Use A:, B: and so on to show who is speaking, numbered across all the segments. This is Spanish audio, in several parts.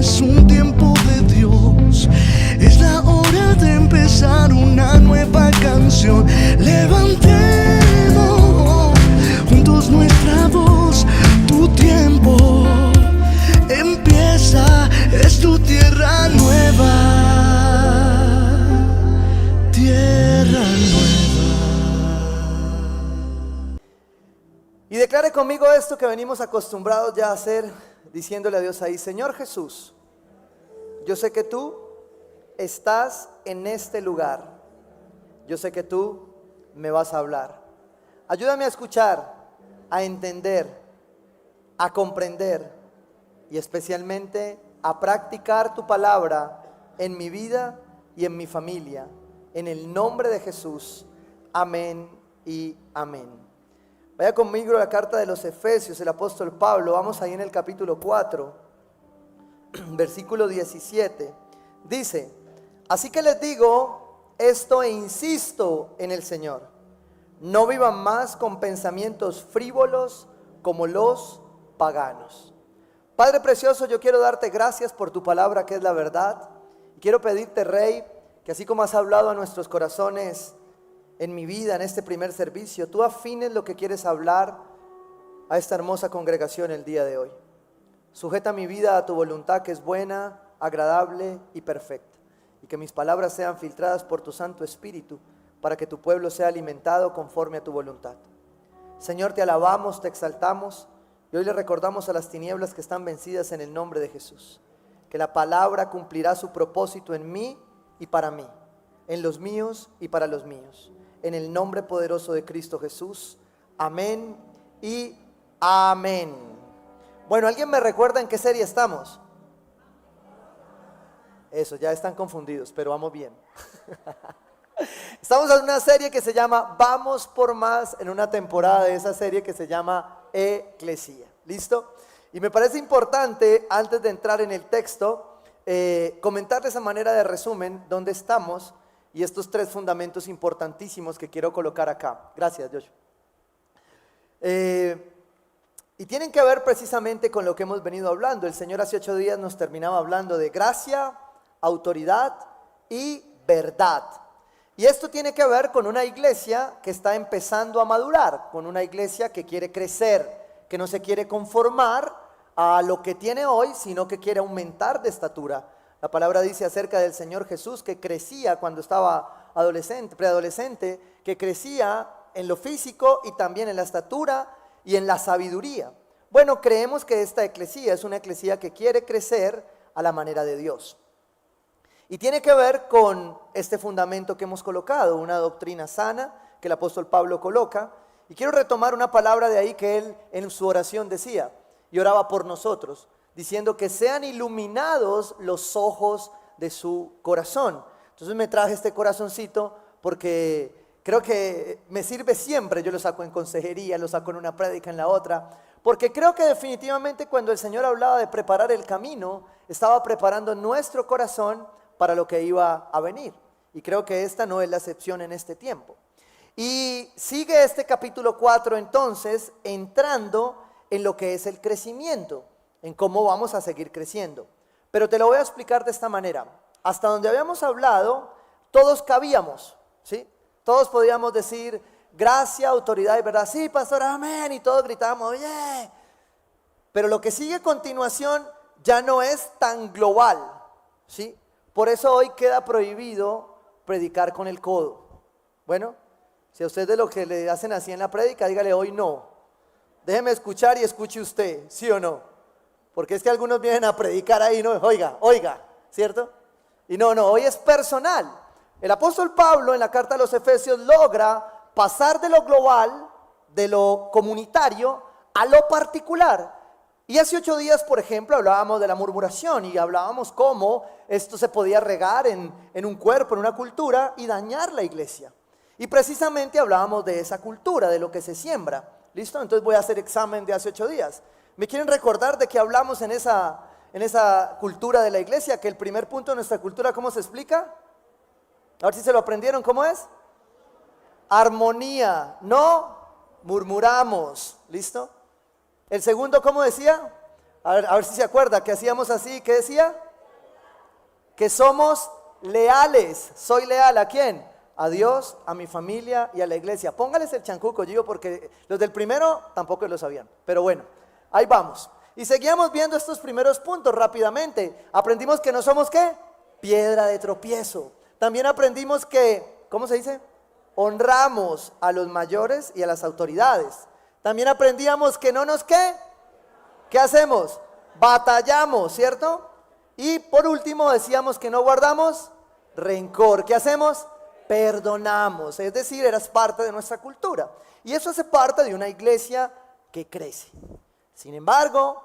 A: es un tiempo de Dios. Es la hora de empezar una nueva canción. Levantemos juntos nuestra voz. Tu tiempo empieza, es tu tierra nueva. Tierra nueva.
B: Y declare conmigo esto que venimos acostumbrados ya a hacer, diciéndole a Dios ahí: Señor Jesús, yo sé que tú estás en este lugar. Yo sé que tú me vas a hablar. Ayúdame a escuchar, a entender, a comprender y especialmente a practicar tu palabra en mi vida y en mi familia. En el nombre de Jesús. Amén y amén. Vaya conmigo a la carta de los Efesios, el apóstol Pablo. Vamos ahí en el capítulo 4, versículo 17. Dice: así que les digo esto e insisto en el Señor: no vivan más con pensamientos frívolos como los paganos. Padre precioso, yo quiero darte gracias por tu palabra, que es la verdad. Y quiero pedirte, Rey, que así como has hablado a nuestros corazones en mi vida, en este primer servicio, tú afines lo que quieres hablar a esta hermosa congregación el día de hoy. Sujeta mi vida a tu voluntad, que es buena, agradable y perfecta. Y que mis palabras sean filtradas por tu Santo Espíritu, para que tu pueblo sea alimentado conforme a tu voluntad. Señor, te alabamos, te exaltamos, y hoy le recordamos a las tinieblas que están vencidas en el nombre de Jesús. Que la palabra cumplirá su propósito en mí y para mí, en los míos y para los míos. En el nombre poderoso de Cristo Jesús. Amén y amén. Bueno, ¿alguien me recuerda en qué serie estamos? Eso, ya están confundidos, pero vamos bien. Estamos en una serie que se llama Vamos por Más, en una temporada de esa serie que se llama Eclesía. ¿Listo? Y me parece importante, antes de entrar en el texto, comentarles a manera de resumen dónde estamos y estos tres fundamentos importantísimos que quiero colocar acá. Gracias, Joshua. Y tienen que ver precisamente con lo que hemos venido hablando. El Señor hace 8 días nos terminaba hablando de gracia, autoridad y verdad. Y esto tiene que ver con una iglesia que está empezando a madurar, con una iglesia que quiere crecer, que no se quiere conformar a lo que tiene hoy, sino que quiere aumentar de estatura. La palabra dice acerca del Señor Jesús que crecía cuando estaba adolescente, preadolescente, que crecía en lo físico y también en la estatura y en la sabiduría. Bueno, creemos que esta eclesía es una eclesía que quiere crecer a la manera de Dios. Y tiene que ver con este fundamento que hemos colocado, una doctrina sana que el apóstol Pablo coloca. Y quiero retomar una palabra de ahí que él en su oración decía, y oraba por nosotros, diciendo que sean iluminados los ojos de su corazón. Entonces me traje este corazoncito porque creo que me sirve siempre. Yo lo saco en consejería, lo saco en una prédica, en la otra, porque creo que definitivamente cuando el Señor hablaba de preparar el camino, estaba preparando nuestro corazón para lo que iba a venir. Y creo que esta no es la excepción en este tiempo. Y sigue este capítulo 4 entonces entrando en lo que es el crecimiento, en cómo vamos a seguir creciendo. Pero te lo voy a explicar de esta manera. Hasta donde habíamos hablado, todos cabíamos, ¿sí? Todos podíamos decir gracia, autoridad y verdad. Sí, pastor, amén. Y todos gritábamos, oye. Pero lo que sigue a continuación ya no es tan global, ¿sí? Por eso hoy queda prohibido predicar con el codo. Bueno, si a usted de lo que le hacen así en la prédica, dígale hoy no. Déjeme escuchar y escuche usted, ¿sí o no? Porque es que algunos vienen a predicar ahí, no, oiga, ¿cierto? Y no, hoy es personal. El apóstol Pablo en la carta a los Efesios logra pasar de lo global, de lo comunitario, a lo particular. Y hace 8 días, por ejemplo, hablábamos de la murmuración y hablábamos cómo esto se podía regar en un cuerpo, en una cultura y dañar la iglesia. Y precisamente hablábamos de esa cultura, de lo que se siembra. ¿Listo? Entonces voy a hacer examen de hace 8 días. ¿Me quieren recordar de qué hablamos en esa cultura de la iglesia? Que el primer punto de nuestra cultura, ¿cómo se explica? A ver si se lo aprendieron, ¿cómo es? Armonía, no murmuramos. ¿Listo? El segundo, ¿cómo decía? A ver si se acuerda, que hacíamos así, ¿qué decía? Que somos leales. Soy leal, ¿a quién? A Dios, a mi familia y a la iglesia. Póngales el chancuco, Gio, porque los del primero tampoco lo sabían. Pero bueno, ahí vamos. Y seguíamos viendo estos primeros puntos rápidamente. Aprendimos que no somos, ¿qué? Piedra de tropiezo. También aprendimos que, ¿cómo se dice? Honramos a los mayores y a las autoridades. También aprendíamos que no nos, ¿qué? ¿Qué hacemos? Batallamos, ¿cierto? Y por último decíamos que no guardamos rencor. ¿Qué hacemos? Perdonamos. Es decir, eras parte de nuestra cultura. Y eso hace parte de una iglesia que crece. Sin embargo,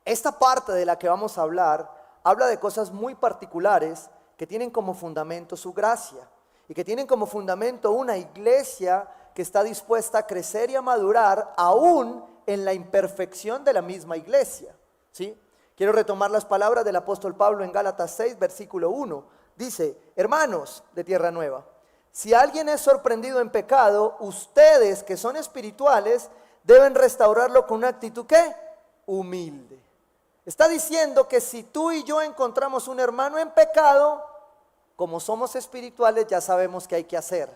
B: esta parte de la que vamos a hablar habla de cosas muy particulares que tienen como fundamento su gracia y que tienen como fundamento una iglesia que está dispuesta a crecer y a madurar aún en la imperfección de la misma iglesia. ¿Sí? Quiero retomar las palabras del apóstol Pablo en Gálatas 6, versículo 1. Dice, hermanos de Tierra Nueva, si alguien es sorprendido en pecado, ustedes que son espirituales deben restaurarlo con una actitud, ¿qué? Humilde. Está diciendo que si tú y yo encontramos un hermano en pecado, como somos espirituales ya sabemos qué hay que hacer,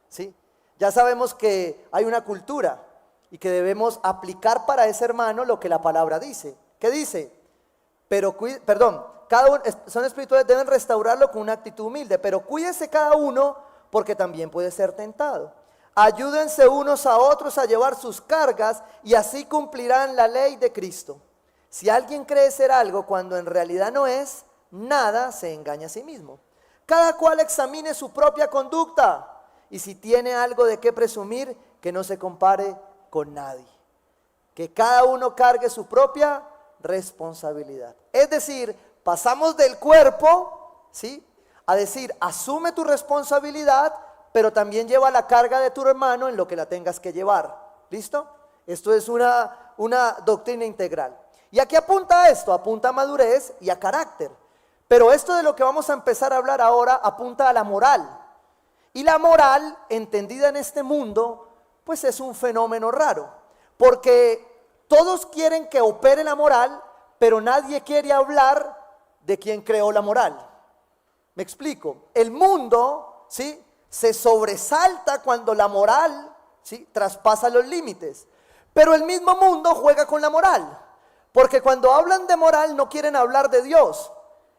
B: ¿sí? Ya sabemos que hay una cultura y que debemos aplicar para ese hermano lo que la palabra dice. ¿Qué dice? Son espirituales, deben restaurarlo con una actitud humilde, pero cuídese cada uno porque también puede ser tentado. Ayúdense unos a otros a llevar sus cargas y así cumplirán la ley de Cristo. Si alguien cree ser algo cuando en realidad no es, nada, se engaña a sí mismo. Cada cual examine su propia conducta y si tiene algo de qué presumir, que no se compare con nadie. Que cada uno cargue su propia responsabilidad. Es decir, pasamos del cuerpo, ¿sí?, a decir, asume tu responsabilidad, pero también lleva la carga de tu hermano en lo que la tengas que llevar. ¿Listo? Esto es una doctrina integral. ¿Y a qué apunta esto? Apunta a madurez y a carácter. Pero esto de lo que vamos a empezar a hablar ahora apunta a la moral. Y la moral, entendida en este mundo, pues es un fenómeno raro. Porque todos quieren que opere la moral, pero nadie quiere hablar de quién creó la moral. Me explico. El mundo, ¿sí?, se sobresalta cuando la moral, ¿sí?, traspasa los límites. Pero el mismo mundo juega con la moral. Porque cuando hablan de moral no quieren hablar de Dios.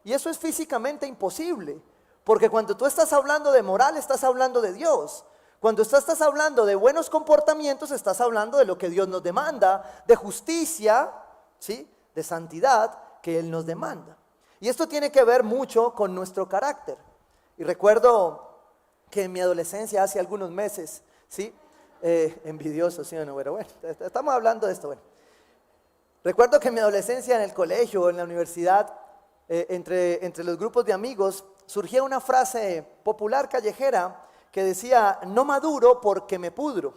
B: Y eso es físicamente imposible. Porque cuando tú estás hablando de moral, estás hablando de Dios. Cuando estás hablando de buenos comportamientos, estás hablando de lo que Dios nos demanda, de justicia, ¿sí?, de santidad que Él nos demanda. Y esto tiene que ver mucho con nuestro carácter. Y recuerdo que en mi adolescencia, hace algunos meses, ¿sí?, envidioso, ¿sí o no? Pero bueno, estamos hablando de esto. Bueno, recuerdo que en mi adolescencia, en el colegio, en la universidad, entre los grupos de amigos, surgía una frase popular callejera que decía, no maduro porque me pudro,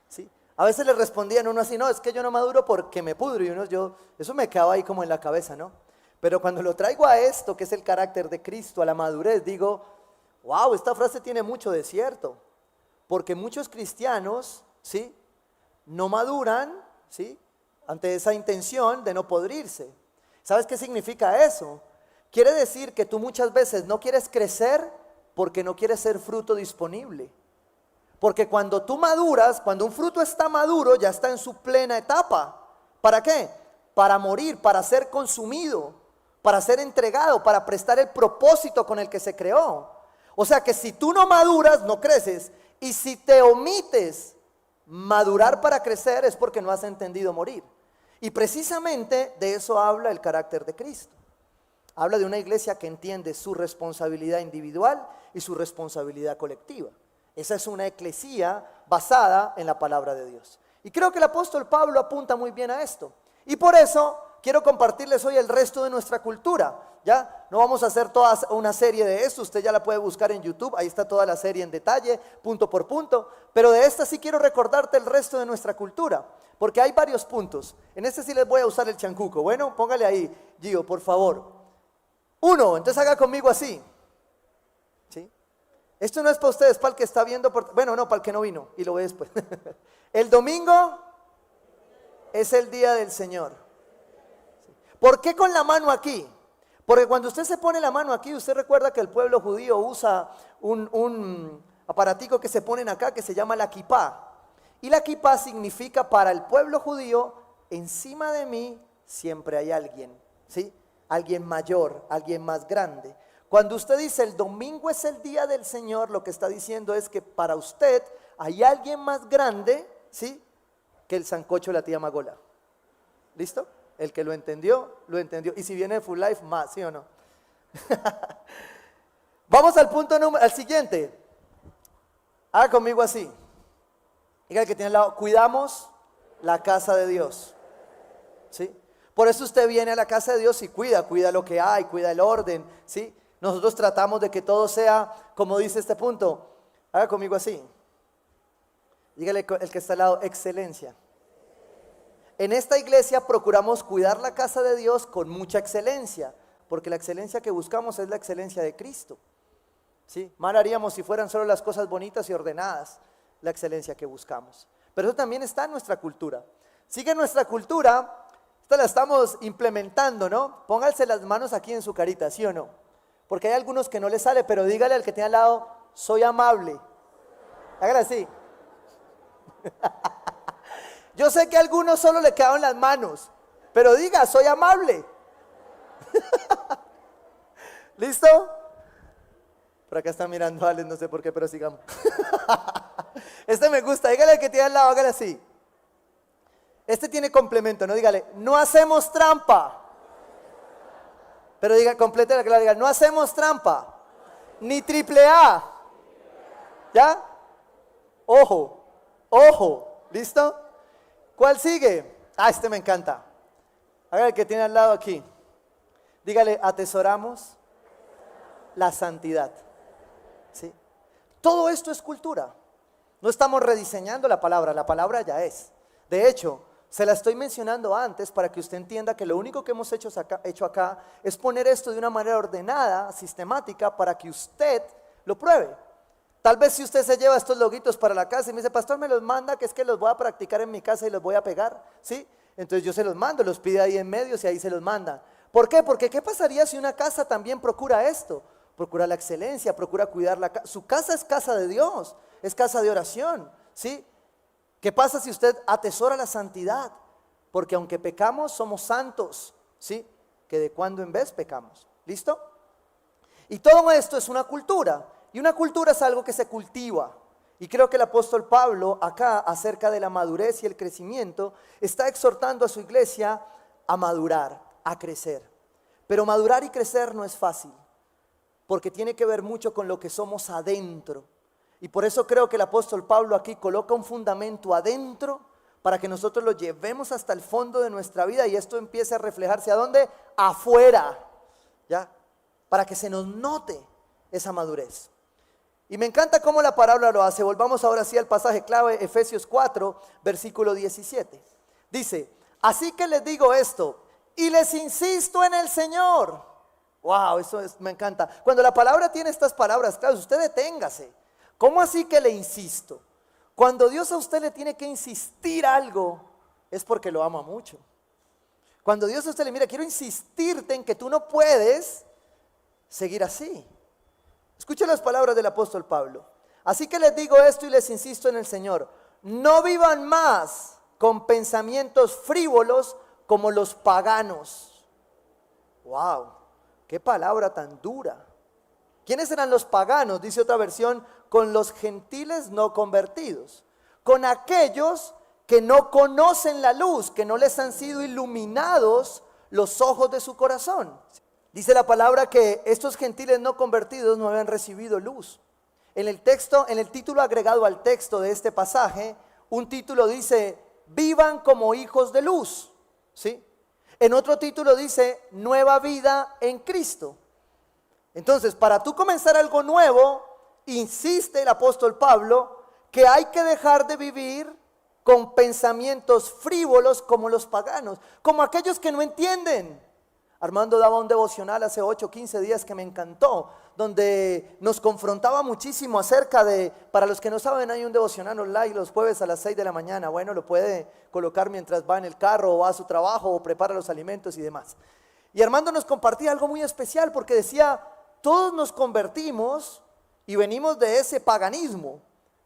B: ¿sí? A veces le respondían uno así, no, es que yo no maduro porque me pudro. Y eso me quedaba ahí como en la cabeza, ¿no? Pero cuando lo traigo a esto, que es el carácter de Cristo, a la madurez, digo, wow, esta frase tiene mucho de cierto. Porque muchos cristianos, ¿sí?, no maduran, ¿sí?, ante esa intención de no podrirse. ¿Sabes qué significa eso? Quiere decir que tú muchas veces no quieres crecer porque no quieres ser fruto disponible. Porque cuando tú maduras, cuando un fruto está maduro, ya está en su plena etapa. ¿Para qué? Para morir, para ser consumido, para ser entregado, para prestar el propósito con el que se creó. O sea que si tú no maduras, no creces. Y si te omites madurar para crecer, es porque no has entendido morir. Y precisamente de eso habla el carácter de Cristo. Habla de una iglesia que entiende su responsabilidad individual y su responsabilidad colectiva. Esa es una eclesía basada en la palabra de Dios. Y creo que el apóstol Pablo apunta muy bien a esto. Y por eso quiero compartirles hoy el resto de nuestra cultura. ¿Ya? No vamos a hacer toda una serie de esto, usted ya la puede buscar en YouTube, ahí está toda la serie en detalle, punto por punto. Pero de esta sí quiero recordarte el resto de nuestra cultura, porque hay varios puntos. En este sí les voy a usar el chancuco. Bueno, póngale ahí, Gio, por favor. 1, entonces haga conmigo así. ¿Sí? Esto no es para ustedes, para el que está viendo, bueno, no, para el que no vino, y lo ve después. El domingo es el día del Señor. ¿Por qué con la mano aquí? Porque cuando usted se pone la mano aquí, usted recuerda que el pueblo judío usa un aparatico que se ponen acá que se llama la kipá. Y la kipá significa para el pueblo judío, encima de mí siempre hay alguien, ¿sí? Alguien mayor, alguien más grande. Cuando usted dice el domingo es el día del Señor, lo que está diciendo es que para usted hay alguien más grande, ¿sí? Que el sancocho de la tía Magola. ¿Listo? El que lo entendió, lo entendió. Y si viene de Full Life, más, ¿sí o no? Vamos al al siguiente. Haga conmigo así. Diga el que tiene al lado, cuidamos la casa de Dios. ¿Sí? Por eso usted viene a la casa de Dios y cuida lo que hay, cuida el orden, ¿sí? Nosotros tratamos de que todo sea, como dice este punto. Haga conmigo así. Dígale el que está al lado, excelencia. En esta iglesia procuramos cuidar la casa de Dios con mucha excelencia, porque la excelencia que buscamos es la excelencia de Cristo. ¿Sí? Mal haríamos si fueran solo las cosas bonitas y ordenadas, la excelencia que buscamos. Pero eso también está en nuestra cultura. Sigue nuestra cultura, esta la estamos implementando, ¿no? Pónganse las manos aquí en su carita, ¿sí o no? Porque hay algunos que no les sale, pero dígale al que tiene al lado, soy amable. Hágale así. Yo sé que a algunos solo le quedaron las manos, pero diga, soy amable. ¿Listo? Por acá están mirando a Alex, no sé por qué, pero sigamos. Este me gusta, dígale al que tiene al lado, hágale así. Este tiene complemento, ¿no? Dígale, no hacemos trampa. Pero diga, complete la clave, diga, no hacemos trampa. Ni triple A. ¿Ya? Ojo, ojo, ¿listo? ¿Cuál sigue? Ah, este me encanta. Hágale el que tiene al lado aquí. Dígale, atesoramos la santidad. ¿Sí? Todo esto es cultura. No estamos rediseñando la palabra ya es. De hecho, se la estoy mencionando antes para que usted entienda que lo único que hemos hecho acá es poner esto de una manera ordenada, sistemática, para que usted lo pruebe. Tal vez si usted se lleva estos loguitos para la casa y me dice, pastor, me los manda, que es que los voy a practicar en mi casa y los voy a pegar, ¿sí? Entonces yo se los mando, los pide ahí en medio y ahí se los manda. ¿Por qué? Porque ¿qué pasaría si una casa también procura esto? Procura la excelencia, procura cuidar la casa. Su casa es casa de Dios, es casa de oración, ¿sí? ¿Qué pasa si usted atesora la santidad? Porque aunque pecamos, somos santos, ¿sí? Que de cuando en vez pecamos. ¿Listo? Y todo esto es una cultura. Y una cultura es algo que se cultiva. Y creo que el apóstol Pablo acá, acerca de la madurez y el crecimiento, está exhortando a su iglesia a madurar, a crecer. Pero madurar y crecer no es fácil, porque tiene que ver mucho con lo que somos adentro. Y por eso creo que el apóstol Pablo aquí coloca un fundamento adentro para que nosotros lo llevemos hasta el fondo de nuestra vida y esto empiece a reflejarse ¿a dónde? Afuera, ¿ya? Para que se nos note esa madurez. Y me encanta cómo la palabra lo hace. Volvamos ahora sí al pasaje clave, Efesios 4, versículo 17. Dice, así que les digo esto y les insisto en el Señor. Wow, me encanta. Cuando la palabra tiene estas palabras claves, usted deténgase. ¿Cómo así que le insisto? Cuando Dios a usted le tiene que insistir algo, es porque lo ama mucho. Cuando Dios a usted le mira, quiero insistirte en que tú no puedes seguir así. Escuche las palabras del apóstol Pablo. Así que les digo esto y les insisto en el Señor. No vivan más con pensamientos frívolos como los paganos. Wow, qué palabra tan dura. ¿Quiénes eran los paganos? Dice otra versión, con los gentiles no convertidos, con aquellos que no conocen la luz, que no les han sido iluminados los ojos de su corazón. Dice la palabra que estos gentiles no convertidos no habían recibido luz. En el texto, en el título agregado al texto de este pasaje, un título dice, vivan como hijos de luz, ¿sí? En otro título dice, nueva vida en Cristo. Entonces, para tú comenzar algo nuevo, insiste el apóstol Pablo que hay que dejar de vivir con pensamientos frívolos como los paganos, como aquellos que no entienden. Armando daba un devocional hace 8 o 15 días que me encantó, donde nos confrontaba muchísimo acerca de, para los que no saben, hay un devocional online los jueves a las 6 de la mañana. Bueno, lo puede colocar mientras va en el carro o va a su trabajo o prepara los alimentos y demás. Y Armando nos compartía algo muy especial porque decía, todos nos convertimos y venimos de ese paganismo,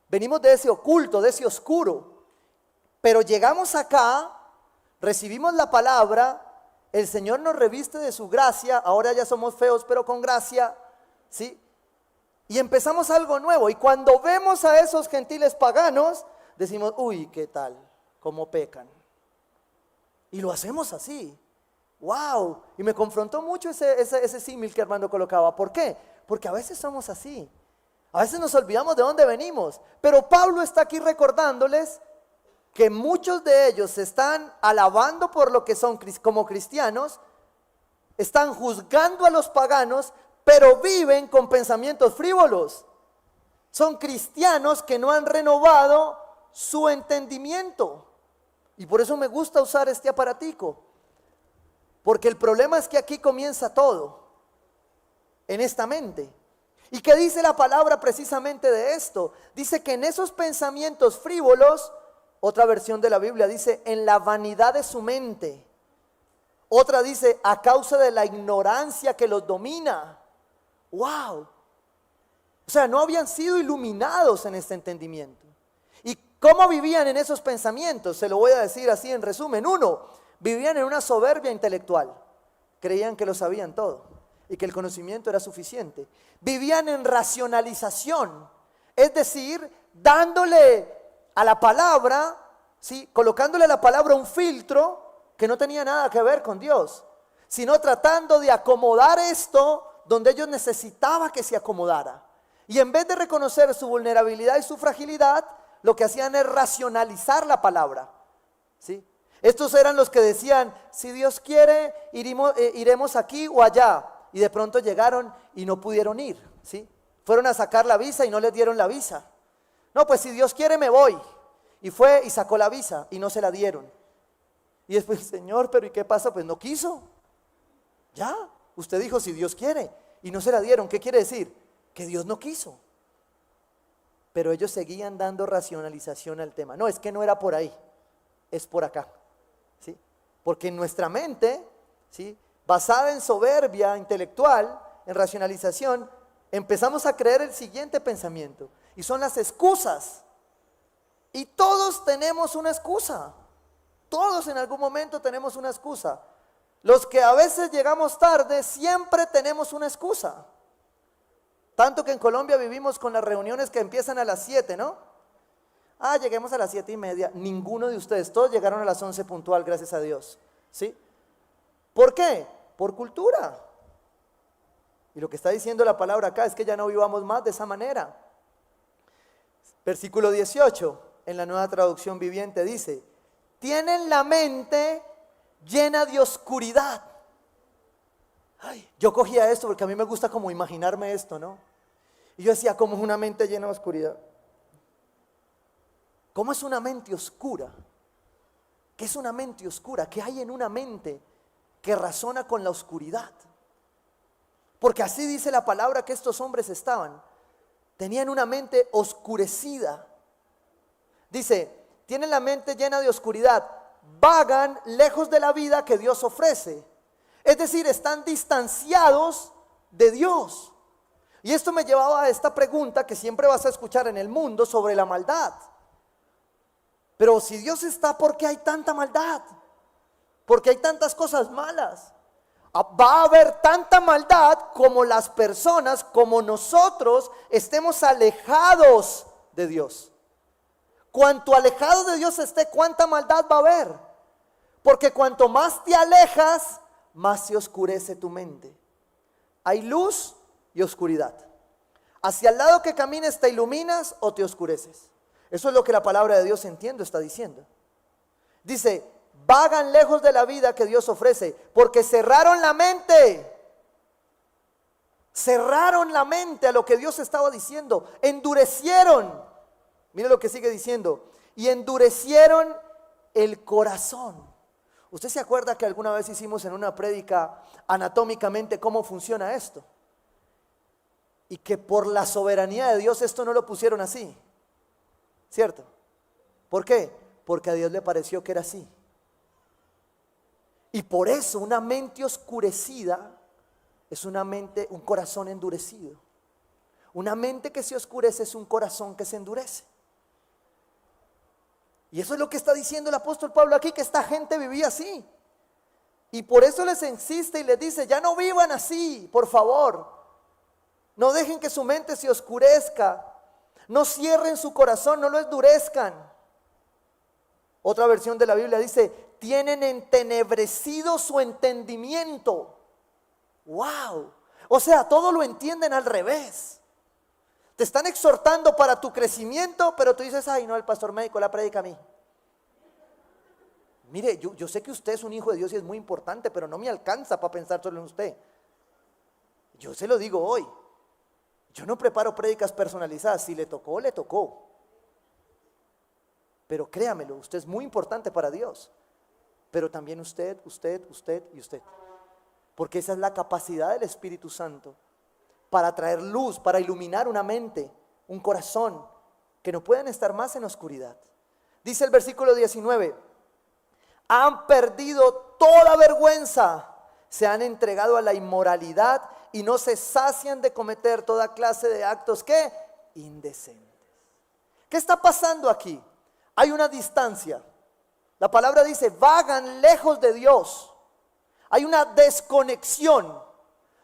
B: venimos de ese oculto, de ese oscuro, pero llegamos acá, recibimos la palabra, el Señor nos reviste de su gracia, ahora ya somos feos pero con gracia, ¿sí? Y empezamos algo nuevo, y cuando vemos a esos gentiles paganos, decimos, uy, ¿qué tal? ¿Cómo pecan? Y lo hacemos así. ¡Wow! Y me confrontó mucho ese símil que Armando colocaba. ¿Por qué? Porque a veces somos así. A veces nos olvidamos de dónde venimos. Pero Pablo está aquí recordándoles que muchos de ellos se están alabando por lo que son como cristianos, están juzgando a los paganos, pero viven con pensamientos frívolos. Son cristianos que no han renovado su entendimiento. Y por eso me gusta usar este aparatico. Porque el problema es que aquí comienza todo, en esta mente. ¿Y qué dice la palabra precisamente de esto? Dice que en esos pensamientos frívolos, otra versión de la Biblia dice, en la vanidad de su mente. Otra dice, a causa de la ignorancia que los domina. ¡Wow! O sea, no habían sido iluminados en este entendimiento. ¿Y cómo vivían en esos pensamientos? Se lo voy a decir así en resumen. Uno, vivían en una soberbia intelectual. Creían que lo sabían todo y que el conocimiento era suficiente. Vivían en racionalización, es decir, dándole a la palabra, ¿sí? Colocándole a la palabra un filtro que no tenía nada que ver con Dios, sino tratando de acomodar esto donde ellos necesitaban que se acomodara. Y en vez de reconocer su vulnerabilidad y su fragilidad, lo que hacían es racionalizar la palabra, ¿sí? Estos eran los que decían, si Dios quiere, iremos aquí o allá. Y de pronto llegaron y no pudieron ir, ¿sí? Fueron a sacar la visa y no les dieron la visa. No, pues si Dios quiere me voy. Y fue y sacó la visa y no se la dieron. Y después, Señor, pero ¿y qué pasa? Pues no quiso. Ya, usted dijo si Dios quiere y no se la dieron. ¿Qué quiere decir? Que Dios no quiso. Pero ellos seguían dando racionalización al tema. No, es que no era por ahí, es por acá, ¿sí? Porque en nuestra mente, ¿sí?, basada en soberbia intelectual, en racionalización, empezamos a creer el siguiente pensamiento, y son las excusas. Y todos tenemos una excusa. Todos en algún momento tenemos una excusa. Los que a veces llegamos tarde, siempre tenemos una excusa. Tanto que en Colombia vivimos con las reuniones que empiezan a las 7, ¿no? Ah, lleguemos a las 7:30. Ninguno de ustedes, todos llegaron a las 11 puntual, gracias a Dios, ¿sí? ¿Por qué? Por cultura. Y lo que está diciendo la palabra acá es que ya no vivamos más de esa manera. Versículo 18, en la Nueva Traducción Viviente dice, tienen la mente llena de oscuridad. Ay, yo cogía esto porque a mí me gusta como imaginarme esto, ¿no? Y yo decía, ¿cómo es una mente llena de oscuridad? ¿Cómo es una mente oscura? ¿Qué es una mente oscura? ¿Qué hay en una mente que razona con la oscuridad? Porque así dice la palabra que estos hombres estaban. Tenían una mente oscurecida. Dice, tienen la mente llena de oscuridad, vagan lejos de la vida que Dios ofrece. Es decir, están distanciados de Dios. Y esto me llevaba a esta pregunta que siempre vas a escuchar en el mundo sobre la maldad. Pero si Dios está, ¿por qué hay tanta maldad? ¿Por qué hay tantas cosas malas? Va a haber tanta maldad como las personas, como nosotros, estemos alejados de Dios. Cuanto alejado de Dios esté, ¿cuánta maldad va a haber? Porque cuanto más te alejas, más se oscurece tu mente. Hay luz y oscuridad. Hacia el lado que camines, ¿te iluminas o te oscureces? Eso es lo que la palabra de Dios, entiendo, está diciendo. Dice, vagan lejos de la vida que Dios ofrece, porque cerraron la mente. Cerraron la mente a lo que Dios estaba diciendo. Endurecieron. Mire lo que sigue diciendo. Y endurecieron el corazón. ¿Usted se acuerda que alguna vez hicimos en una prédica anatómicamente cómo funciona esto? y que por la soberanía de Dios esto no lo pusieron así, ¿cierto? ¿Por qué? Porque a Dios le pareció que era así. Y por eso una mente oscurecida es una mente, un corazón endurecido. Una mente que se oscurece es un corazón que se endurece. Y eso es lo que está diciendo el apóstol Pablo aquí, que esta gente vivía así. Y por eso les insiste y les dice, ya no vivan así, por favor. No dejen que su mente se oscurezca. No cierren su corazón, no lo endurezcan. Otra versión de la Biblia dice, tienen entenebrecido su entendimiento. ¡Wow! O sea, todo lo entienden al revés. Te están exhortando para tu crecimiento, pero tú dices, ay no, el pastor médico la predica a mí. Mire, yo sé que usted es un hijo de Dios y es muy importante, pero no me alcanza para pensar solo en usted. Yo se lo digo hoy. Yo no preparo prédicas personalizadas. Si le tocó, le tocó. Pero créamelo, usted es muy importante para Dios. Pero también usted y usted. Porque esa es la capacidad del Espíritu Santo para traer luz, para iluminar una mente, un corazón, que no pueden estar más en oscuridad. Dice el versículo 19, han perdido toda vergüenza, se han entregado a la inmoralidad y no se sacian de cometer toda clase de actos, ¿qué? Indecentes. ¿Qué está pasando aquí? Hay una distancia. La palabra dice, vagan lejos de Dios. Hay una desconexión.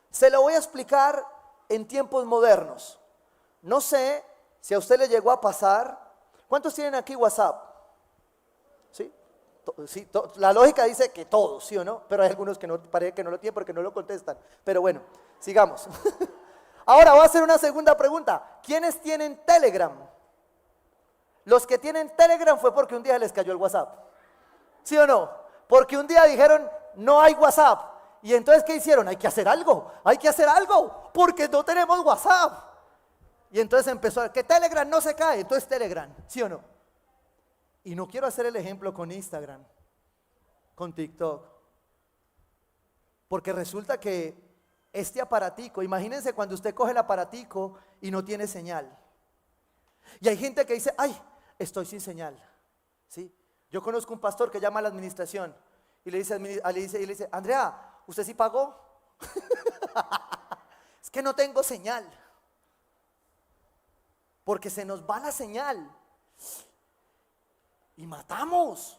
B: Se lo voy a explicar en tiempos modernos. No sé si a usted le llegó a pasar. ¿Cuántos tienen aquí WhatsApp? ¿Sí? Sí, la lógica dice que todos, ¿sí o no? Pero hay algunos que no, parece que no lo tienen porque no lo contestan. Pero bueno, sigamos. Ahora voy a hacer una segunda pregunta. ¿Quiénes tienen Telegram? Los que tienen Telegram fue porque un día les cayó el WhatsApp. ¿Sí o no? Porque un día dijeron, no hay WhatsApp. Y entonces, ¿qué hicieron? Hay que hacer algo, porque no tenemos WhatsApp. Y entonces empezó a que Telegram no se cae, entonces Telegram, ¿sí o no? Y no quiero hacer el ejemplo con Instagram, con TikTok. Porque resulta que este aparatico, imagínense cuando usted coge el aparatico y no tiene señal. Y hay gente que dice, ay, estoy sin señal, ¿sí? Yo conozco un pastor que llama a la administración y le dice, Andrea, ¿usted sí pagó? Es que no tengo señal. Porque se nos va la señal. Y matamos.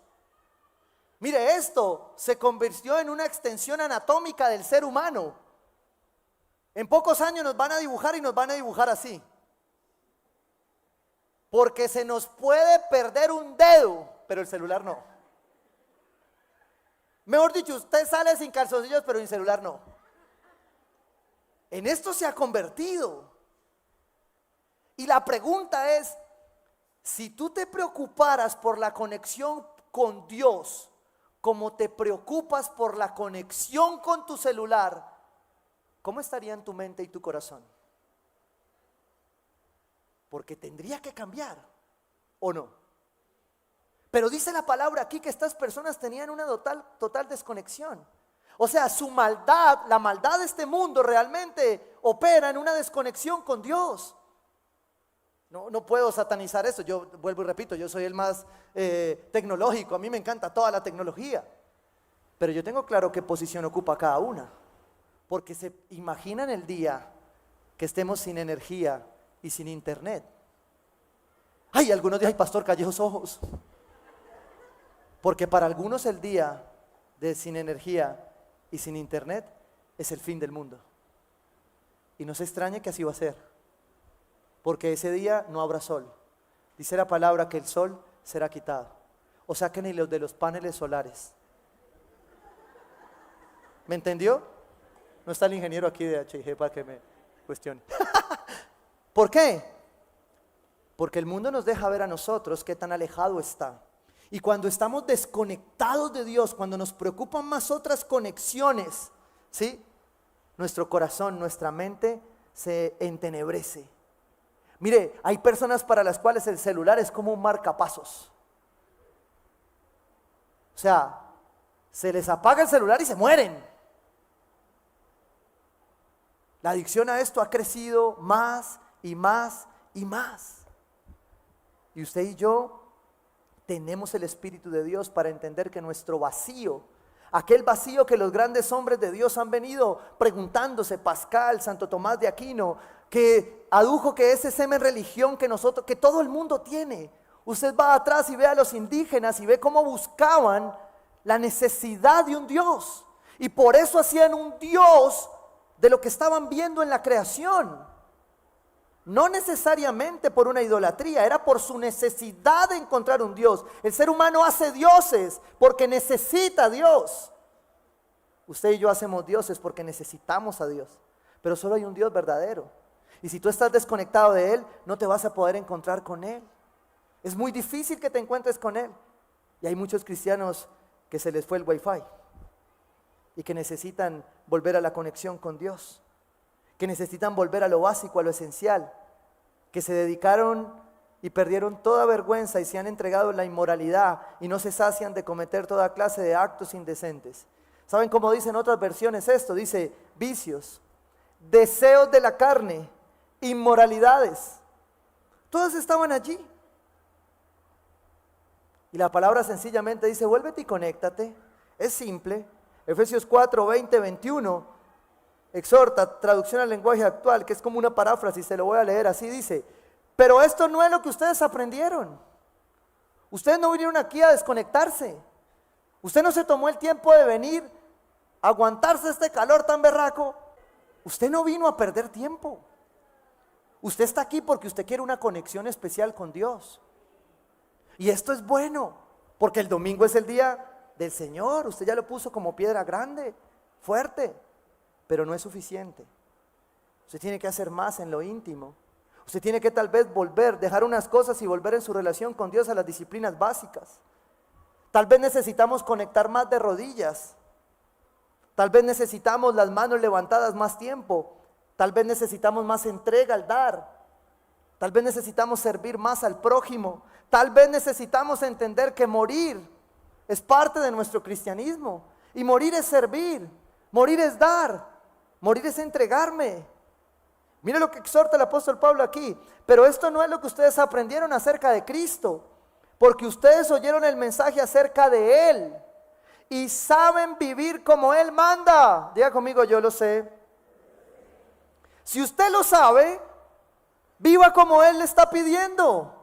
B: Mire, esto se convirtió en una extensión anatómica del ser humano. En pocos años nos van a dibujar y nos van a dibujar así. Porque se nos puede perder un dedo, pero el celular no. Mejor dicho, usted sale sin calzoncillos, pero sin celular no. En esto se ha convertido. Y la pregunta es, si tú te preocuparas por la conexión con Dios, como te preocupas por la conexión con tu celular, ¿cómo estarían tu mente y tu corazón? Porque tendría que cambiar, ¿o no? Pero dice la palabra aquí que estas personas tenían una total desconexión. O sea, su maldad, la maldad de este mundo realmente opera en una desconexión con Dios. No puedo satanizar eso, yo vuelvo y repito, yo soy el más tecnológico, a mí me encanta toda la tecnología. Pero yo tengo claro qué posición ocupa cada una. Porque se imaginan el día que estemos sin energía y sin internet. Ay, algunos dicen, ay pastor, callé los ojos. Porque para algunos el día de sin energía y sin internet es el fin del mundo. Y no se extrañe que así va a ser. Porque ese día no habrá sol. Dice la palabra que el sol será quitado. O sea que ni los de los paneles solares. ¿Me entendió? No está el ingeniero aquí de H&G para que me cuestione. ¿Por qué? Porque el mundo nos deja ver a nosotros qué tan alejado está. Y cuando estamos desconectados de Dios, cuando nos preocupan más otras conexiones, ¿sí? Nuestro corazón, nuestra mente se entenebrece. Mire, hay personas para las cuales el celular es como un marcapasos. O sea, se les apaga el celular y se mueren. La adicción a esto ha crecido más y más y más. Y usted y yo tenemos el Espíritu de Dios para entender que nuestro vacío, aquel vacío que los grandes hombres de Dios han venido preguntándose, Pascal, Santo Tomás de Aquino, que adujo que ese semen religión que todo el mundo tiene. Usted va atrás y ve a los indígenas y ve cómo buscaban la necesidad de un Dios. Y por eso hacían un Dios de lo que estaban viendo en la creación. No necesariamente por una idolatría, era por su necesidad de encontrar un Dios. El ser humano hace dioses porque necesita a Dios. Usted y yo hacemos dioses porque necesitamos a Dios. Pero solo hay un Dios verdadero. Y si tú estás desconectado de Él, no te vas a poder encontrar con Él. Es muy difícil que te encuentres con Él. Y hay muchos cristianos que se les fue el wifi y que necesitan volver a la conexión con Dios, que necesitan volver a lo básico, a lo esencial, que se dedicaron y perdieron toda vergüenza y se han entregado en la inmoralidad y no se sacian de cometer toda clase de actos indecentes. ¿Saben cómo dicen otras versiones esto? Dice vicios, deseos de la carne, inmoralidades. Todos estaban allí. Y la palabra sencillamente dice, vuélvete y conéctate. Es simple. Efesios 4, 20, 21, exhorta, traducción al lenguaje actual, que es como una paráfrasis, se lo voy a leer así, dice, pero esto no es lo que ustedes aprendieron. Ustedes no vinieron aquí a desconectarse. Usted no se tomó el tiempo de venir a aguantarse este calor tan berraco. Usted no vino a perder tiempo. Usted está aquí porque usted quiere una conexión especial con Dios. Y esto es bueno, porque el domingo es el día del Señor. Usted ya lo puso como piedra grande, fuerte, pero no es suficiente. Usted tiene que hacer más en lo íntimo. Usted tiene que tal vez dejar unas cosas y volver en su relación con Dios a las disciplinas básicas. Tal vez necesitamos conectar más de rodillas. Tal vez necesitamos las manos levantadas más tiempo. Tal vez necesitamos más entrega al dar. Tal vez necesitamos servir más al prójimo. Tal vez necesitamos entender que morir es parte de nuestro cristianismo. Y morir es servir. Morir es dar. Morir es entregarme. Mire lo que exhorta el apóstol Pablo aquí. Pero esto no es lo que ustedes aprendieron acerca de Cristo, porque ustedes oyeron el mensaje acerca de Él y saben vivir como Él manda. Diga conmigo, yo lo sé. Si usted lo sabe, viva como Él le está pidiendo.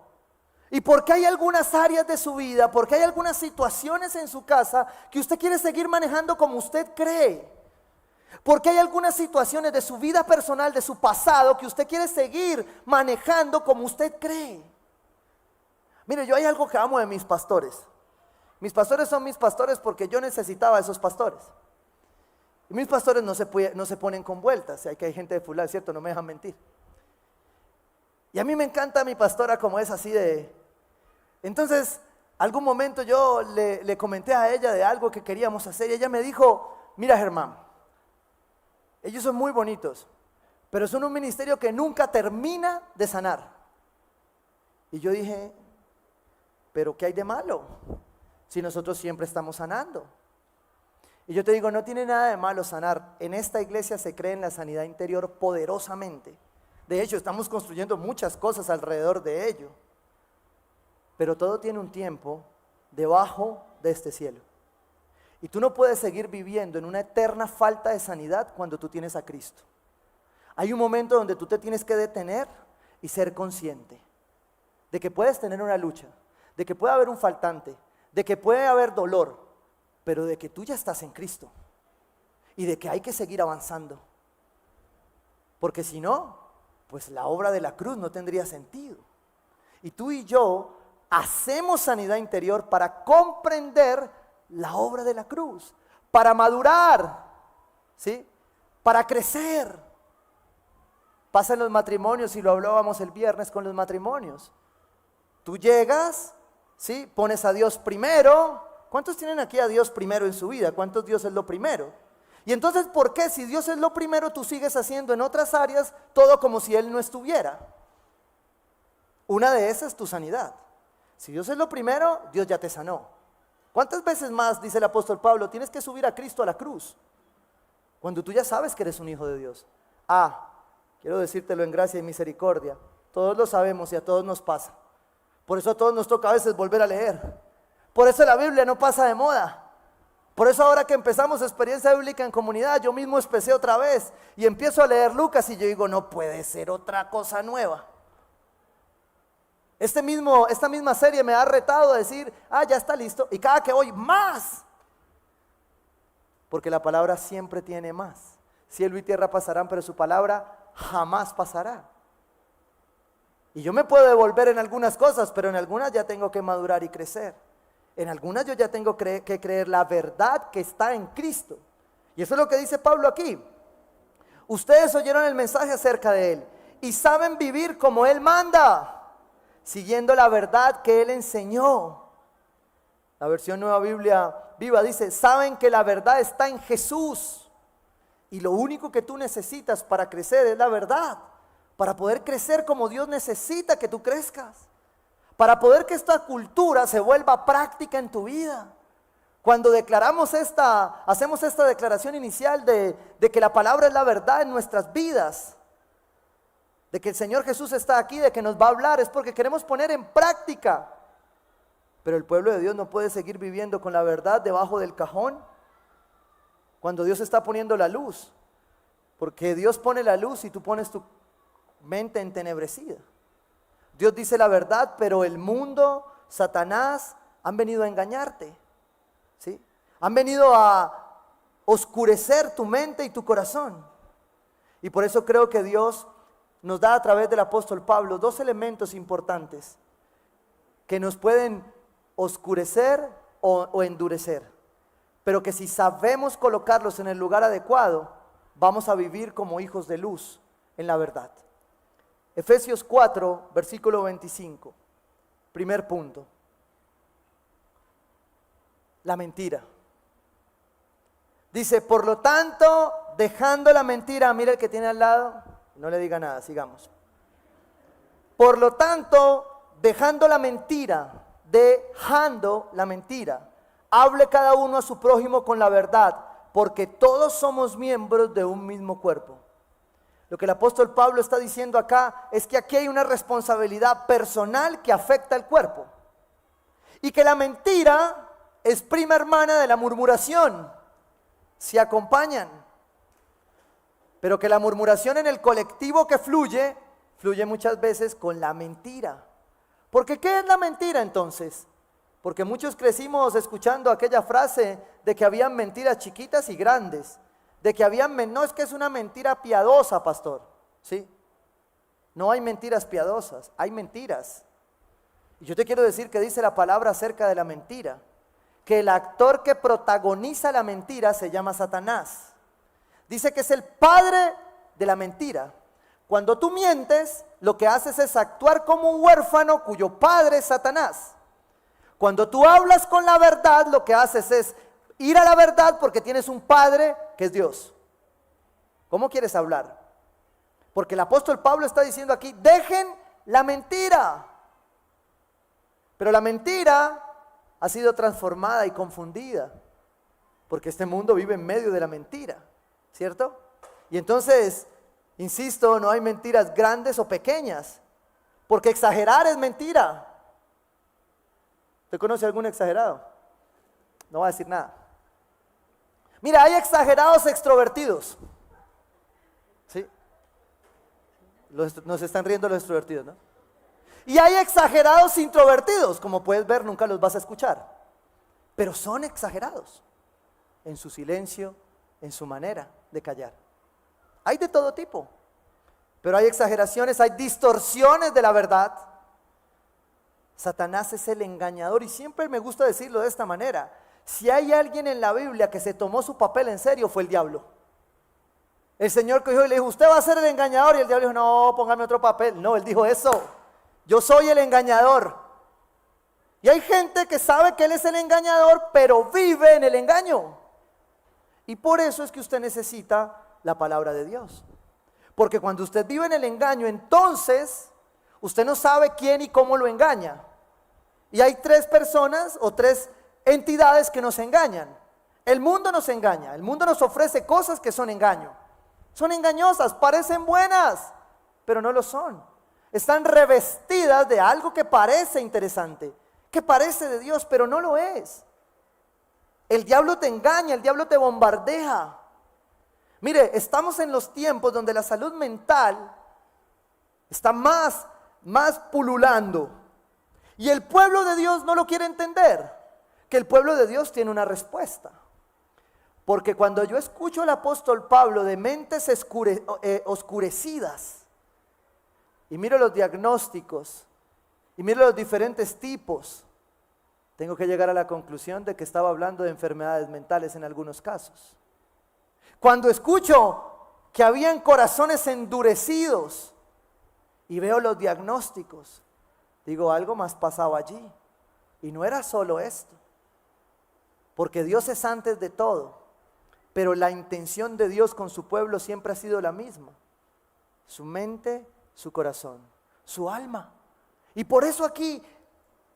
B: Y porque hay algunas áreas de su vida, porque hay algunas situaciones en su casa que usted quiere seguir manejando como usted cree. Porque hay algunas situaciones de su vida personal, de su pasado, que usted quiere seguir manejando como usted cree. Mire, yo hay algo que amo de mis pastores. Mis pastores son mis pastores porque yo necesitaba a esos pastores. Y mis pastores no se ponen con vueltas. Hay que hay gente de fulano, ¿cierto? No me dejan mentir. Y a mí me encanta mi pastora como es así de... Entonces, algún momento yo le comenté a ella de algo que queríamos hacer y ella me dijo, mira Germán, ellos son muy bonitos, pero son un ministerio que nunca termina de sanar. Y yo dije, ¿pero qué hay de malo? Si nosotros siempre estamos sanando. Y yo te digo, no tiene nada de malo sanar. En esta iglesia se cree en la sanidad interior poderosamente. De hecho, estamos construyendo muchas cosas alrededor de ello. Pero todo tiene un tiempo debajo de este cielo. Y tú no puedes seguir viviendo en una eterna falta de sanidad cuando tú tienes a Cristo. Hay un momento donde tú te tienes que detener y ser consciente de que puedes tener una lucha, de que puede haber un faltante, de que puede haber dolor, pero de que tú ya estás en Cristo y de que hay que seguir avanzando. Porque si no, pues la obra de la cruz no tendría sentido. Y tú y yo hacemos sanidad interior para comprender la obra de la cruz, para madurar, ¿sí? Para crecer. Pasa en los matrimonios y lo hablábamos el viernes con los matrimonios. Tú llegas, ¿sí? Pones a Dios primero. ¿Cuántos tienen aquí a Dios primero en su vida? ¿Cuántos Dios es lo primero? Y entonces, ¿por qué si Dios es lo primero tú sigues haciendo en otras áreas todo como si Él no estuviera? Una de esas es tu sanidad. Si Dios es lo primero, Dios ya te sanó. ¿Cuántas veces más, dice el apóstol Pablo, tienes que subir a Cristo a la cruz? Cuando tú ya sabes que eres un hijo de Dios. Quiero decírtelo en gracia y misericordia. Todos lo sabemos y a todos nos pasa. Por eso a todos nos toca a veces volver a leer. Por eso la Biblia no pasa de moda. Por eso ahora que empezamos experiencia bíblica en comunidad, yo mismo empecé otra vez y empiezo a leer Lucas y yo digo, no puede ser otra cosa nueva. Esta misma serie me ha retado a decir, ya está listo. Y cada que voy, más. Porque la palabra siempre tiene más. Cielo y tierra pasarán, pero su palabra jamás pasará. Y yo me puedo devolver en algunas cosas, pero en algunas ya tengo que madurar y crecer. En algunas yo ya tengo que creer la verdad que está en Cristo. Y eso es lo que dice Pablo aquí. Ustedes oyeron el mensaje acerca de Él y saben vivir como Él manda, siguiendo la verdad que Él enseñó. La versión Nueva Biblia Viva dice, saben que la verdad está en Jesús. Y lo único que tú necesitas para crecer es la verdad. Para poder crecer como Dios necesita que tú crezcas. Para poder que esta cultura se vuelva práctica en tu vida. Cuando hacemos esta declaración inicial de que la palabra es la verdad en nuestras vidas, de que el Señor Jesús está aquí, de que nos va a hablar, es porque queremos poner en práctica. Pero el pueblo de Dios no puede seguir viviendo con la verdad debajo del cajón cuando Dios está poniendo la luz. Porque Dios pone la luz y tú pones tu mente entenebrecida. Dios dice la verdad, pero el mundo, Satanás, han venido a engañarte, ¿sí? Han venido a oscurecer tu mente y tu corazón. Y por eso creo que Dios nos da a través del apóstol Pablo dos elementos importantes que nos pueden oscurecer o endurecer, pero que si sabemos colocarlos en el lugar adecuado, vamos a vivir como hijos de luz en la verdad. Efesios 4, versículo 25. Primer punto. La mentira. Dice, por lo tanto, dejando la mentira, mira el que tiene al lado, no le diga nada, sigamos. Por lo tanto, dejando la mentira, hable cada uno a su prójimo con la verdad, porque todos somos miembros de un mismo cuerpo. Lo que el apóstol Pablo está diciendo acá es que aquí hay una responsabilidad personal que afecta al cuerpo. Y que la mentira es prima hermana de la murmuración. Se acompañan. Pero que la murmuración en el colectivo que fluye muchas veces con la mentira. Porque ¿qué es la mentira entonces? Porque muchos crecimos escuchando aquella frase de que habían mentiras chiquitas y grandes. De que no es que es una mentira piadosa, pastor, ¿sí? No hay mentiras piadosas, hay mentiras. Y yo te quiero decir que dice la palabra acerca de la mentira, que el actor que protagoniza la mentira se llama Satanás. Dice que es el padre de la mentira. Cuando tú mientes, lo que haces es actuar como un huérfano cuyo padre es Satanás. Cuando tú hablas con la verdad, lo que haces es ir a la verdad porque tienes un padre que es Dios. ¿Cómo quieres hablar? Porque el apóstol Pablo está diciendo aquí, dejen la mentira. Pero la mentira ha sido transformada y confundida, porque este mundo vive en medio de la mentira, ¿cierto? Y entonces, insisto, no hay mentiras grandes o pequeñas, porque exagerar es mentira. ¿Usted conoce algún exagerado? No va a decir nada. Mira, hay exagerados extrovertidos. ¿Sí? Nos están riendo los extrovertidos, ¿no? Y hay exagerados introvertidos, como puedes ver, nunca los vas a escuchar. Pero son exagerados en su silencio, en su manera de callar. Hay de todo tipo. Pero hay exageraciones, hay distorsiones de la verdad. Satanás es el engañador y siempre me gusta decirlo de esta manera. Si hay alguien en la Biblia que se tomó su papel en serio, fue el diablo. El Señor cogió y le dijo, usted va a ser el engañador. Y el diablo dijo, no, póngame otro papel. No, él dijo eso. Yo soy el engañador. Y hay gente que sabe que él es el engañador, pero vive en el engaño. Y por eso es que usted necesita la palabra de Dios. Porque cuando usted vive en el engaño, entonces usted no sabe quién y cómo lo engaña. Y hay tres personas o tres entidades que nos engañan. El mundo nos engaña, el mundo nos ofrece cosas que son engaño, Son engañosas, parecen buenas, pero no lo son. Están revestidas de algo que parece interesante, que parece de Dios, pero no lo es. El diablo te engaña, el diablo te bombardea. Mire, estamos en los tiempos donde la salud mental está más pululando. Y el pueblo de Dios no lo quiere entender, que el pueblo de Dios tiene una respuesta. Porque cuando yo escucho al apóstol Pablo de mentes oscurecidas, y miro los diagnósticos, y miro los diferentes tipos, tengo que llegar a la conclusión de que estaba hablando de enfermedades mentales en algunos casos. Cuando escucho que habían corazones endurecidos y veo los diagnósticos, digo, algo más pasaba allí. Y no era solo esto, porque Dios es antes de todo, pero la intención de Dios con su pueblo siempre ha sido la misma: su mente, su corazón, su alma. Y por eso aquí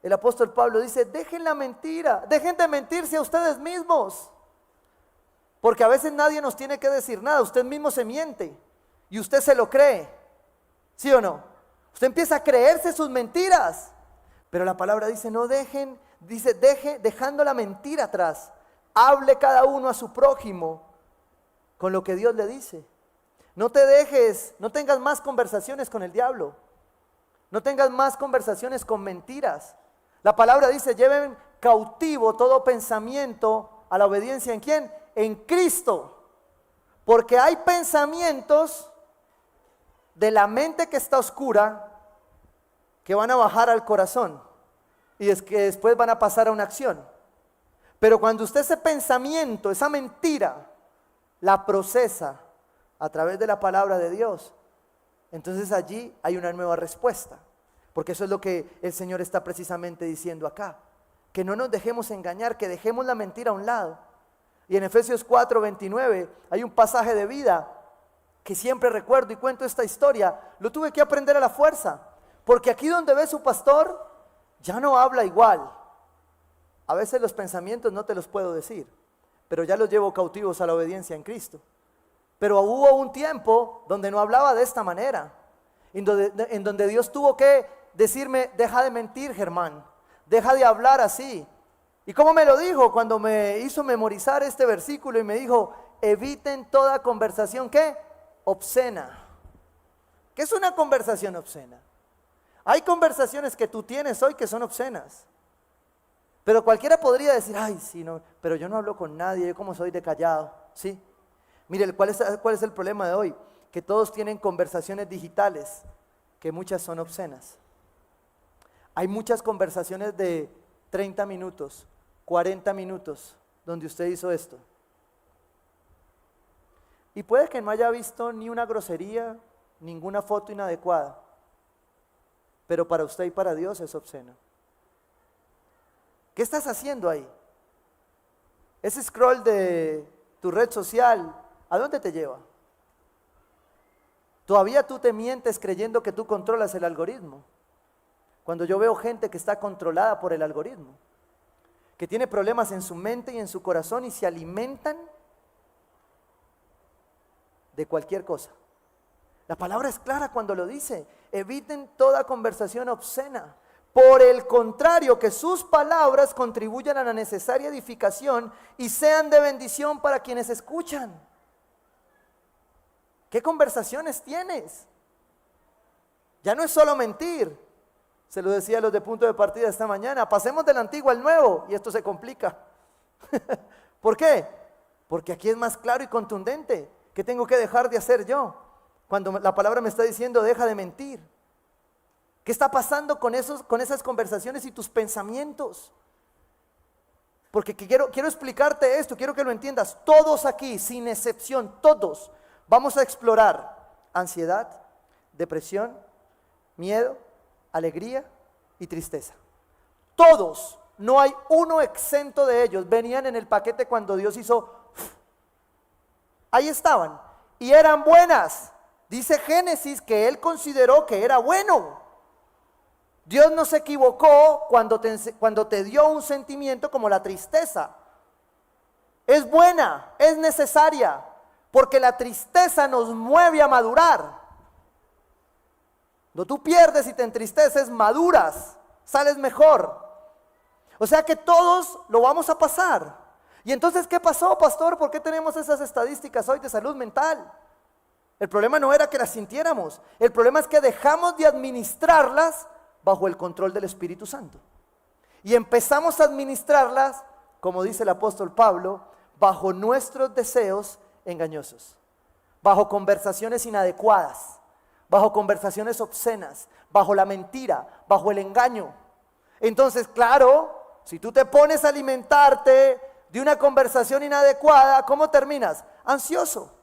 B: el apóstol Pablo dice, dejen la mentira, dejen de mentirse a ustedes mismos. Porque a veces nadie nos tiene que decir nada, usted mismo se miente y usted se lo cree, ¿sí o no? Usted empieza a creerse sus mentiras, pero la palabra dice, no dejen, dice, dejando la mentira atrás, hable cada uno a su prójimo con lo que Dios le dice. No te dejes, no tengas más conversaciones con el diablo, no tengas más conversaciones con mentiras. La palabra dice, lleven cautivo todo pensamiento a la obediencia. ¿En quién? En Cristo. Porque hay pensamientos de la mente que está oscura que van a bajar al corazón y es que después van a pasar a una acción. Pero cuando usted ese pensamiento, esa mentira, la procesa a través de la palabra de Dios, entonces allí hay una nueva respuesta. Porque eso es lo que el Señor está precisamente diciendo acá. Que no nos dejemos engañar, que dejemos la mentira a un lado. Y en Efesios 4:29 hay un pasaje de vida que siempre recuerdo y cuento esta historia. Lo tuve que aprender a la fuerza. Porque aquí donde ve su pastor, ya no habla igual. A veces los pensamientos no te los puedo decir, pero ya los llevo cautivos a la obediencia en Cristo. Pero hubo un tiempo donde no hablaba de esta manera. En donde Dios tuvo que decirme, deja de mentir, Germán, deja de hablar así. ¿Y cómo me lo dijo? Cuando me hizo memorizar este versículo y me dijo, eviten toda conversación, ¿qué? Obscena. ¿Qué es una conversación obscena? Hay conversaciones que tú tienes hoy que son obscenas. Pero cualquiera podría decir, ay, sí, no, pero yo no hablo con nadie, yo como soy de callado, ¿sí? Mire, ¿cuál es el problema de hoy? Que todos tienen conversaciones digitales, que muchas son obscenas. Hay muchas conversaciones de 30 minutos, 40 minutos, donde usted hizo esto. Y puede que no haya visto ni una grosería, ninguna foto inadecuada, pero para usted y para Dios es obsceno. ¿Qué estás haciendo ahí? Ese scroll de tu red social, ¿a dónde te lleva? Todavía tú te mientes creyendo que tú controlas el algoritmo. Cuando yo veo gente que está controlada por el algoritmo, que tiene problemas en su mente y en su corazón y se alimentan de cualquier cosa. La palabra es clara cuando lo dice, eviten toda conversación obscena. Por el contrario, que sus palabras contribuyan a la necesaria edificación y sean de bendición para quienes escuchan. ¿Qué conversaciones tienes? Ya no es solo mentir. Se lo decía a los de Punto de Partida esta mañana. Pasemos del antiguo al nuevo y esto se complica. ¿Por qué? Porque aquí es más claro y contundente. ¿Qué tengo que dejar de hacer yo? Cuando la palabra me está diciendo, deja de mentir. ¿Qué está pasando con esas conversaciones y tus pensamientos? Porque quiero explicarte esto, quiero que lo entiendas. Todos aquí, sin excepción, todos, vamos a explorar ansiedad, depresión, miedo, alegría y tristeza. Todos, no hay uno exento de ellos. Venían en el paquete cuando Dios hizo. Ahí estaban y eran buenas. Dice Génesis que Él consideró que era bueno. Dios no se equivocó cuando te dio un sentimiento como la tristeza. Es buena, es necesaria, porque la tristeza nos mueve a madurar. Cuando tú pierdes y te entristeces, maduras, sales mejor. O sea que todos lo vamos a pasar. Y entonces, ¿qué pasó, pastor? ¿Por qué tenemos esas estadísticas hoy de salud mental? El problema no era que las sintiéramos. El problema es que dejamos de administrarlas bajo el control del Espíritu Santo. Y empezamos a administrarlas, como dice el apóstol Pablo, bajo nuestros deseos engañosos, bajo conversaciones inadecuadas, bajo conversaciones obscenas, bajo la mentira, bajo el engaño. Entonces, claro, si tú te pones a alimentarte de una conversación inadecuada, ¿cómo terminas? Ansioso.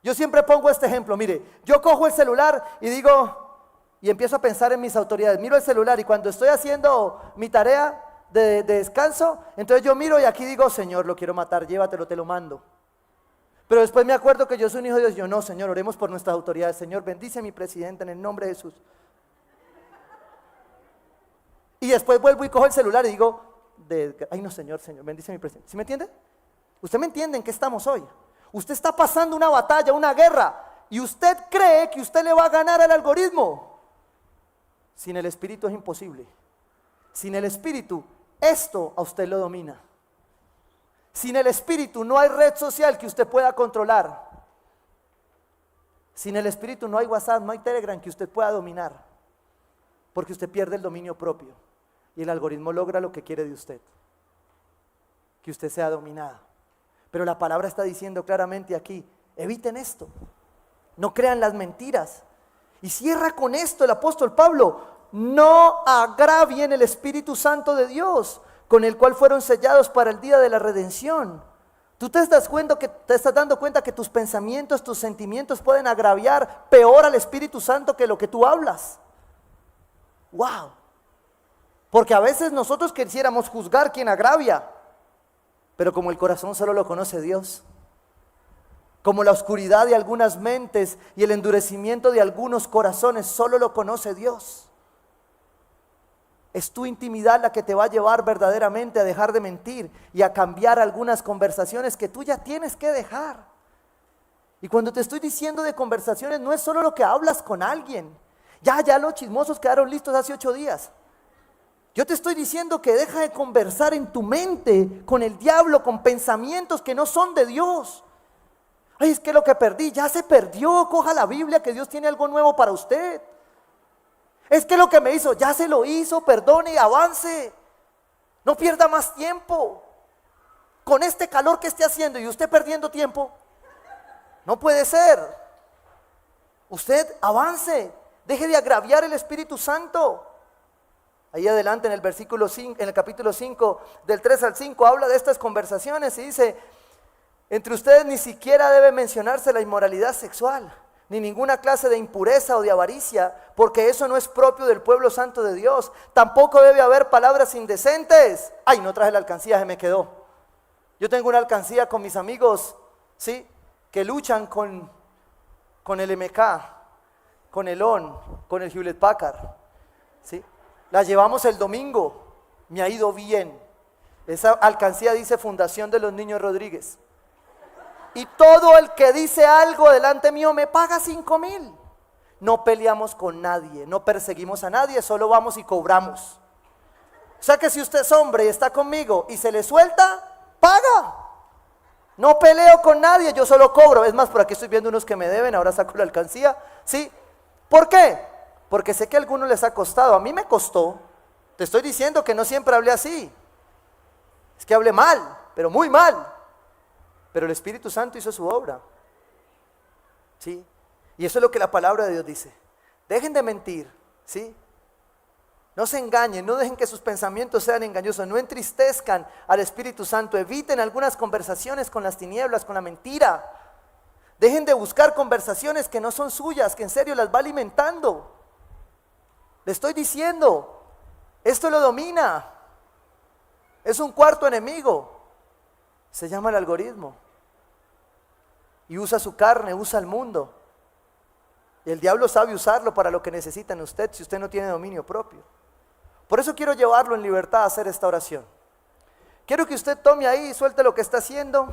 B: Yo siempre pongo este ejemplo, mire, yo cojo el celular y digo, y empiezo a pensar en mis autoridades, miro el celular y cuando estoy haciendo mi tarea de descanso, entonces yo miro y aquí digo, Señor, lo quiero matar, llévatelo, te lo mando. Pero después me acuerdo que yo soy un hijo de Dios, yo no, Señor, oremos por nuestras autoridades, Señor, bendice a mi presidente en el nombre de Jesús. Y después vuelvo y cojo el celular y digo, ay no, Señor, bendice a mi presidente. ¿Sí me entiende? ¿Usted me entiende en qué estamos hoy? Usted está pasando una batalla, una guerra, y usted cree que usted le va a ganar al algoritmo. Sin el Espíritu es imposible. Sin el Espíritu, esto a usted lo domina. Sin el Espíritu no hay red social que usted pueda controlar. Sin el Espíritu no hay WhatsApp, no hay Telegram que usted pueda dominar. Porque usted pierde el dominio propio. Y el algoritmo logra lo que quiere de usted. Que usted sea dominada. Pero la palabra está diciendo claramente aquí, eviten esto. No crean las mentiras. Y cierra con esto el apóstol Pablo. No agravien el Espíritu Santo de Dios, con el cual fueron sellados para el día de la redención. Tú te estás dando cuenta que tus pensamientos, tus sentimientos pueden agraviar peor al Espíritu Santo que lo que tú hablas. ¡Wow! Porque a veces nosotros quisiéramos juzgar quien agravia, pero como el corazón solo lo conoce Dios, como la oscuridad de algunas mentes y el endurecimiento de algunos corazones solo lo conoce Dios. Es tu intimidad la que te va a llevar verdaderamente a dejar de mentir y a cambiar algunas conversaciones que tú ya tienes que dejar. Y cuando te estoy diciendo de conversaciones, no es solo lo que hablas con alguien. Ya los chismosos quedaron listos hace 8 días. Yo te estoy diciendo que deja de conversar en tu mente con el diablo, con pensamientos que no son de Dios. Ay, es que lo que perdí ya se perdió. Coja la Biblia, que Dios tiene algo nuevo para usted. Es que lo que me hizo, ya se lo hizo, perdone y avance. No pierda más tiempo. Con este calor que esté haciendo y usted perdiendo tiempo, no puede ser. Usted avance, deje de agraviar el Espíritu Santo. Ahí adelante en el versículo 5, en el capítulo 5, del 3 al 5, habla de estas conversaciones y dice, entre ustedes ni siquiera debe mencionarse la inmoralidad sexual, ni ninguna clase de impureza o de avaricia, porque eso no es propio del pueblo santo de Dios. Tampoco debe haber palabras indecentes. Ay, no traje la alcancía, se me quedó. Yo tengo una alcancía con mis amigos, ¿sí? Que luchan con el MK, con el ON, con el Hewlett Packard, ¿sí? La llevamos el domingo, me ha ido bien. Esa alcancía dice Fundación de los Niños Rodríguez. Y todo el que dice algo delante mío me paga 5,000. No peleamos con nadie, no perseguimos a nadie, solo vamos y cobramos. O sea que si usted es hombre y está conmigo y se le suelta, paga. No peleo con nadie, yo solo cobro. Es más, por aquí estoy viendo unos que me deben, ahora saco la alcancía. ¿Sí? ¿Por qué? Porque sé que a algunos les ha costado, a mí me costó. Te estoy diciendo que no siempre hablé así. Es que hablé mal, pero muy mal. Pero el Espíritu Santo hizo su obra. ¿Sí? Y eso es lo que la palabra de Dios dice. Dejen de mentir, ¿sí? No se engañen, no dejen que sus pensamientos sean engañosos, no entristezcan al Espíritu Santo, eviten algunas conversaciones con las tinieblas, con la mentira. Dejen de buscar conversaciones que no son suyas, que en serio las va alimentando. Le estoy diciendo, esto lo domina. Es un cuarto enemigo. Se llama el algoritmo. Y usa su carne, usa el mundo. Y el diablo sabe usarlo para lo que necesita en usted si usted no tiene dominio propio. Por eso quiero llevarlo en libertad a hacer esta oración. Quiero que usted tome ahí y suelte lo que está haciendo.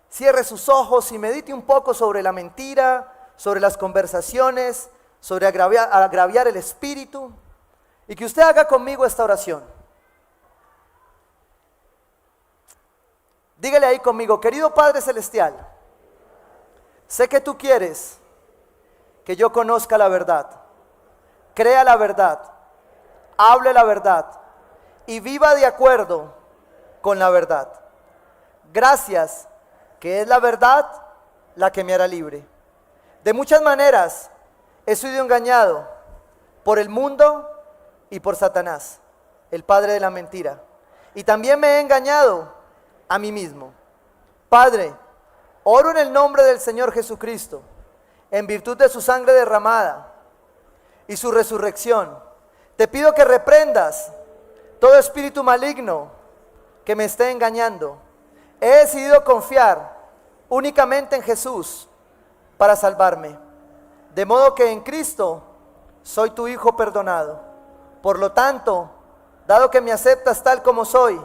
B: cierre sus ojos y medite un poco sobre la mentira, sobre las conversaciones, sobre agraviar el espíritu, y que usted haga conmigo esta oración. Dígale ahí conmigo: querido Padre Celestial, sé que tú quieres que yo conozca la verdad, crea la verdad, hable la verdad y viva de acuerdo con la verdad. Gracias, que es la verdad la que me hará libre. De muchas maneras he sido engañado por el mundo y por Satanás, el padre de la mentira. Y también me he engañado a mí mismo. Padre, oro en el nombre del Señor Jesucristo, en virtud de su sangre derramada y su resurrección. Te pido que reprendas todo espíritu maligno que me esté engañando. He decidido confiar únicamente en Jesús para salvarme. De modo que en Cristo soy tu hijo perdonado. Por lo tanto, dado que me aceptas tal como soy,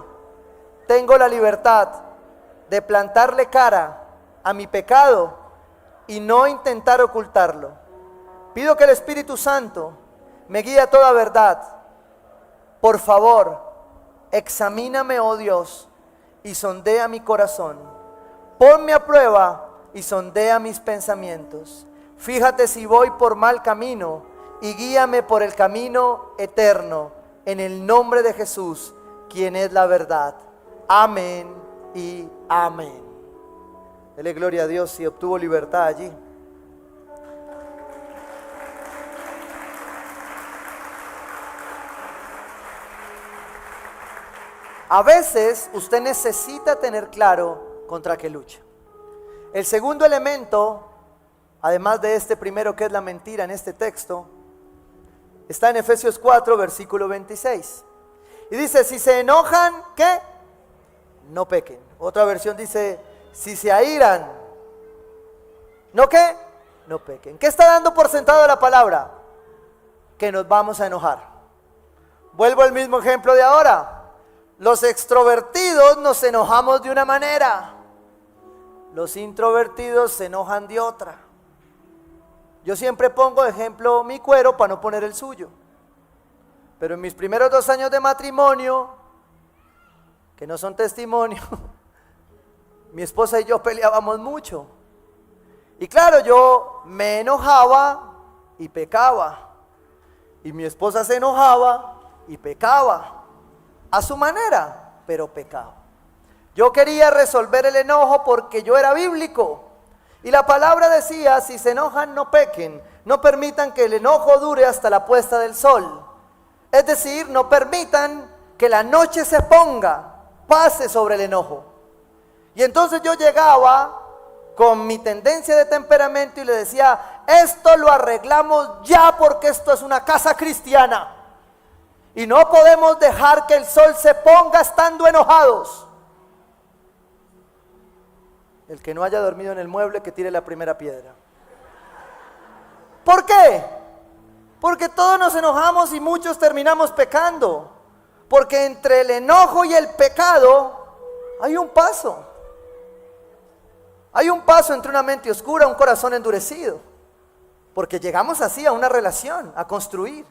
B: tengo la libertad de plantarle cara a mi pecado y no intentar ocultarlo. Pido que el Espíritu Santo me guíe a toda verdad. Por favor, examíname, oh Dios, y sondea mi corazón. Ponme a prueba y sondea mis pensamientos. Fíjate si voy por mal camino y guíame por el camino eterno, en el nombre de Jesús, quien es la verdad. Amén y amén. Dele gloria a Dios si obtuvo libertad allí. A veces usted necesita tener claro contra qué lucha. El segundo elemento, además de este primero que es la mentira en este texto, está en Efesios 4, versículo 26. Y dice: si se enojan, ¿qué? No pequen. Otra versión dice: si se airan, ¿no qué? No pequen. ¿Qué está dando por sentado la palabra? Que nos vamos a enojar. Vuelvo al mismo ejemplo de ahora. Los extrovertidos nos enojamos de una manera, los introvertidos se enojan de otra. Yo siempre pongo de ejemplo mi cuero para no poner el suyo. Pero en mis primeros 2 años de matrimonio, que no son testimonio, mi esposa y yo peleábamos mucho. Y claro, yo me enojaba y pecaba. Y mi esposa se enojaba y pecaba. A su manera, pero pecado. Yo quería resolver el enojo porque yo era bíblico. Y la palabra decía: si se enojan, no pequen. No permitan que el enojo dure hasta la puesta del sol. Es decir, no permitan que la noche se ponga, pase sobre el enojo. Y entonces yo llegaba con mi tendencia de temperamento y le decía: esto lo arreglamos ya porque esto es una casa cristiana. Y no podemos dejar que el sol se ponga estando enojados. El que no haya dormido en el mueble, que tire la primera piedra. ¿Por qué? Porque todos nos enojamos y muchos terminamos pecando. Porque entre el enojo y el pecado hay un paso. Hay un paso entre una mente oscura y un corazón endurecido. Porque llegamos así a una relación, a construir.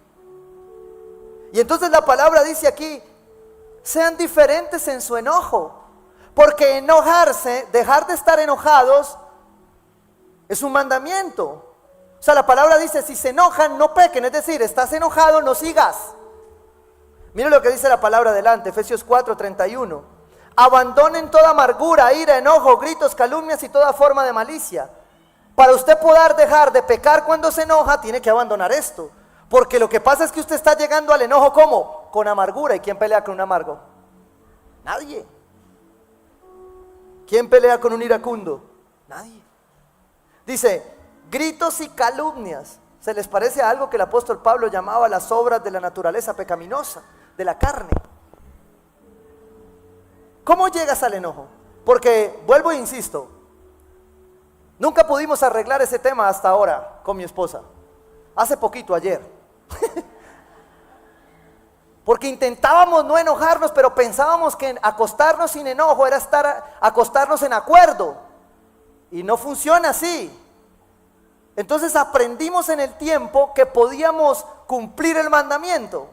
B: Y entonces la palabra dice aquí: sean diferentes en su enojo, porque enojarse, dejar de estar enojados, es un mandamiento. O sea, la palabra dice: si se enojan, no pequen. Es decir, estás enojado, no sigas. Mire lo que dice la palabra adelante, Efesios 4, 31. Abandonen toda amargura, ira, enojo, gritos, calumnias y toda forma de malicia. Para usted poder dejar de pecar cuando se enoja, tiene que abandonar esto. Porque lo que pasa es que usted está llegando al enojo, ¿cómo? Con amargura. ¿Y quién pelea con un amargo? Nadie. ¿Quién pelea con un iracundo? Nadie. Dice: gritos y calumnias. ¿Se les parece a algo que el apóstol Pablo llamaba las obras de la naturaleza pecaminosa, de la carne? ¿Cómo llegas al enojo? Porque, vuelvo e insisto, nunca pudimos arreglar ese tema hasta ahora con mi esposa. Hace poquito, ayer. Porque intentábamos no enojarnos, pero pensábamos que acostarnos sin enojo era acostarnos en acuerdo. Y no funciona así. Entonces aprendimos en el tiempo que podíamos cumplir el mandamiento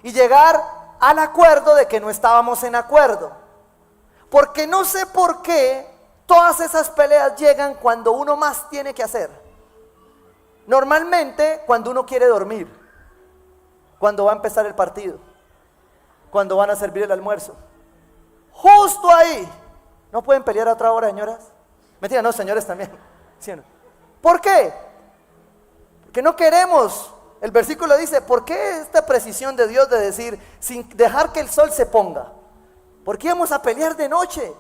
B: y llegar al acuerdo de que no estábamos en acuerdo. Porque no sé por qué todas esas peleas llegan cuando uno más tiene que hacer. Normalmente cuando uno quiere dormir, cuando va a empezar el partido, cuando van a servir el almuerzo. Justo ahí. ¿No pueden pelear a otra hora, señoras? Mentira, no, señores también. ¿Sí o no? ¿Por qué? Porque no queremos. El versículo dice, ¿por qué esta precisión de Dios de decir, sin dejar que el sol se ponga? ¿Por qué vamos a pelear de noche?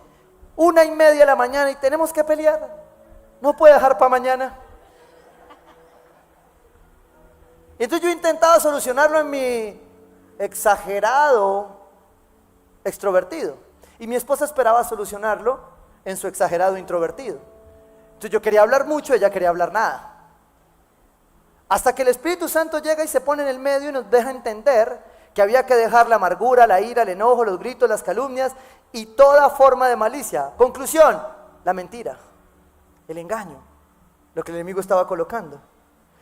B: 1:30 de la mañana y tenemos que pelear. No puede dejar para mañana. Entonces yo he intentado solucionarlo en mi exagerado extrovertido. Y mi esposa esperaba solucionarlo en su exagerado introvertido. Entonces yo quería hablar mucho, ella quería hablar nada. Hasta que el Espíritu Santo llega y se pone en el medio y nos deja entender que había que dejar la amargura, la ira, el enojo, los gritos, las calumnias y toda forma de malicia. Conclusión, la mentira, el engaño, lo que el enemigo estaba colocando.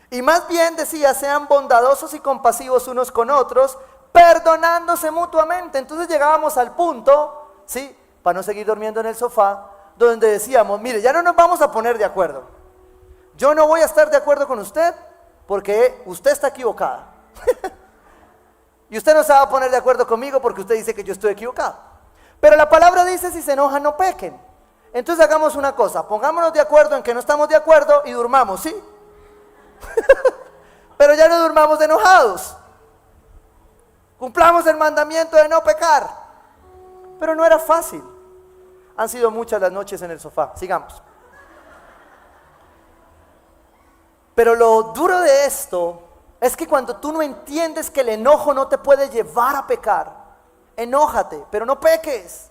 B: Y más bien decía, sean bondadosos y compasivos unos con otros, perdonándose mutuamente. Entonces llegábamos al punto, ¿sí?, para no seguir durmiendo en el sofá, donde decíamos, mire, ya no nos vamos a poner de acuerdo. Yo no voy a estar de acuerdo con usted porque usted está equivocada. Y usted no se va a poner de acuerdo conmigo porque usted dice que yo estoy equivocado. Pero la palabra dice, si se enojan no pequen. Entonces hagamos una cosa, pongámonos de acuerdo en que no estamos de acuerdo y durmamos, ¿sí? Pero ya no durmamos de enojados. Cumplamos el mandamiento de no pecar. Pero no era fácil. Han sido muchas las noches en el sofá. Sigamos. Pero lo duro de esto es que cuando tú no entiendes que el enojo no te puede llevar a pecar, enójate, pero no peques.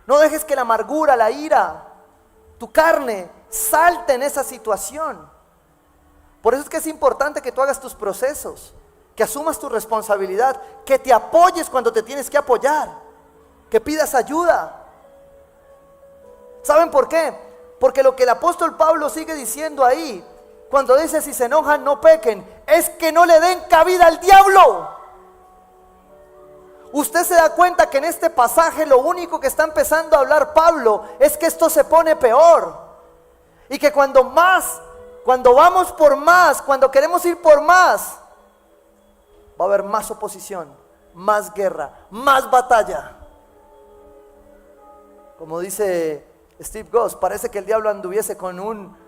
B: No dejes que la amargura, la ira, tu carne salte en esa situación. Por eso es que es importante que tú hagas tus procesos, que asumas tu responsabilidad, que te apoyes cuando te tienes que apoyar, que pidas ayuda. ¿Saben por qué? Porque lo que el apóstol Pablo sigue diciendo ahí, cuando dice si se enojan no pequen, es que no le den cabida al diablo. Usted se da cuenta que en este pasaje lo único que está empezando a hablar Pablo es que esto se pone peor. Y que cuando vamos por más, cuando queremos ir por más, va a haber más oposición, más guerra, más batalla. Como dice Steve Goss, parece que el diablo anduviese con un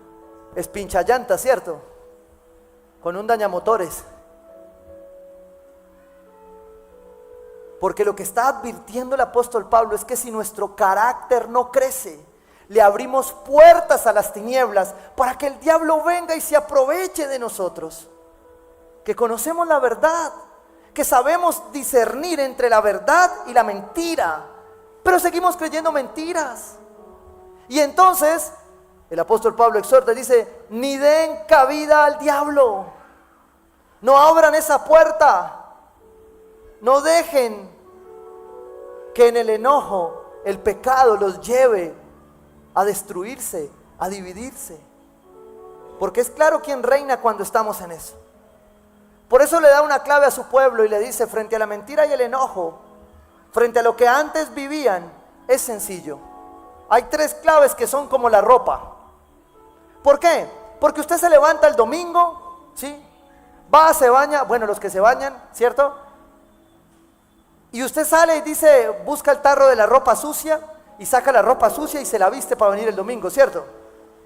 B: espinchallanta, ¿cierto? Con un dañamotores. Porque lo que está advirtiendo el apóstol Pablo es que si nuestro carácter no crece, le abrimos puertas a las tinieblas para que el diablo venga y se aproveche de nosotros. Que conocemos la verdad, que sabemos discernir entre la verdad y la mentira, pero seguimos creyendo mentiras. Y entonces el apóstol Pablo exhorta y dice, ni den cabida al diablo, no abran esa puerta, no dejen que en el enojo el pecado los lleve a destruirse, a dividirse. Porque es claro quién reina cuando estamos en eso. Por eso le da una clave a su pueblo y le dice, frente a la mentira y el enojo, frente a lo que antes vivían, es sencillo. Hay 3 claves que son como la ropa. ¿Por qué? Porque usted se levanta el domingo, ¿sí? Va, se baña, bueno, los que se bañan, ¿cierto? Y usted sale y dice, busca el tarro de la ropa sucia y saca la ropa sucia y se la viste para venir el domingo, ¿cierto?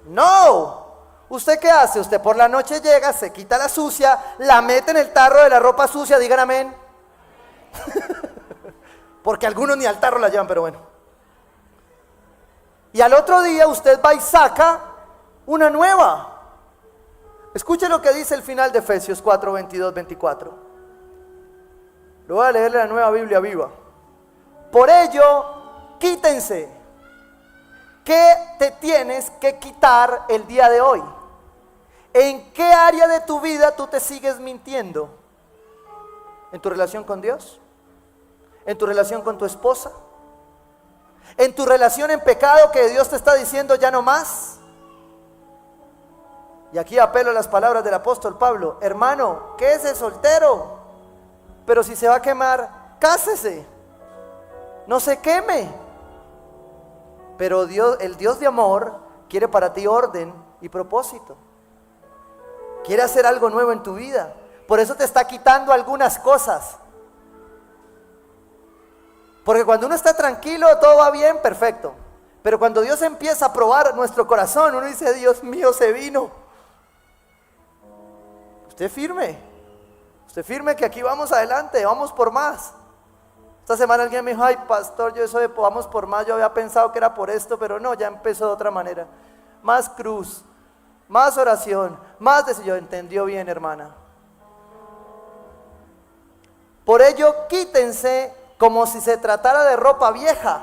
B: No, ¿usted qué hace? Usted por la noche llega, se quita la sucia, la mete en el tarro de la ropa sucia, digan amén. Porque algunos ni al tarro la llevan, pero bueno. Y al otro día usted va y saca una nueva. Escuche lo que dice el final de Efesios 4, 22, 24. Lo voy a leer en la Nueva Biblia Viva. Por ello, quítense. ¿Qué te tienes que quitar el día de hoy? ¿En qué área de tu vida tú te sigues mintiendo? ¿En tu relación con Dios? ¿En tu relación con tu esposa? ¿En tu relación en pecado que Dios te está diciendo ya no más? Y aquí apelo a las palabras del apóstol Pablo. Hermano, quédese soltero. Pero si se va a quemar, cásese. No se queme. Pero Dios, el Dios de amor, quiere para ti orden y propósito. Quiere hacer algo nuevo en tu vida. Por eso te está quitando algunas cosas. Porque cuando uno está tranquilo, todo va bien, perfecto. Pero cuando Dios empieza a probar nuestro corazón, uno dice, Dios mío, se vino. Usted firme que aquí vamos adelante, vamos por más. Esta semana alguien me dijo, ay pastor, yo eso de vamos por más, yo había pensado que era por esto, pero no, ya empezó de otra manera. Más cruz, más oración, más yo entendió bien, hermana. Por ello, quítense como si se tratara de ropa vieja,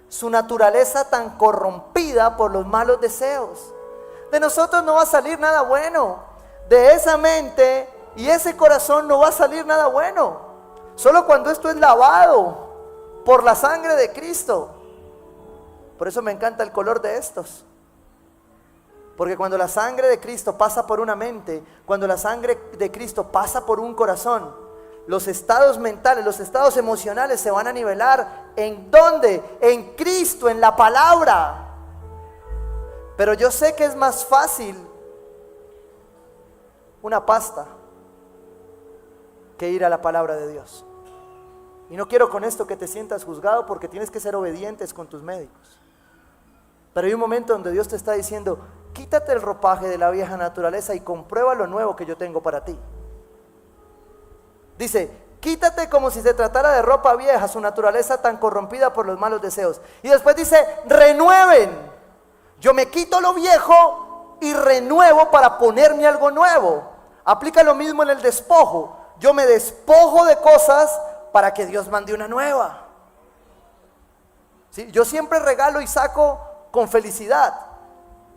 B: su naturaleza tan corrompida por los malos deseos. De nosotros no va a salir nada bueno. De esa mente y ese corazón no va a salir nada bueno. Solo cuando esto es lavado por la sangre de Cristo. Por eso me encanta el color de estos. Porque cuando la sangre de Cristo pasa por una mente, cuando la sangre de Cristo pasa por un corazón, los estados mentales, los estados emocionales se van a nivelar. ¿En dónde? En Cristo, en la palabra. Pero yo sé que es más fácil una pasta que ir a la palabra de Dios. Y no quiero con esto que te sientas juzgado, porque tienes que ser obedientes con tus médicos. Pero hay un momento donde Dios te está diciendo, quítate el ropaje de la vieja naturaleza y comprueba lo nuevo que yo tengo para ti. Dice, quítate como si se tratara de ropa vieja, su naturaleza tan corrompida por los malos deseos. Y después dice, renueven. Yo me quito lo viejo y renuevo para ponerme algo nuevo. Aplica lo mismo en el despojo. Yo me despojo de cosas para que Dios mande una nueva. ¿Sí? Yo siempre regalo y saco con felicidad,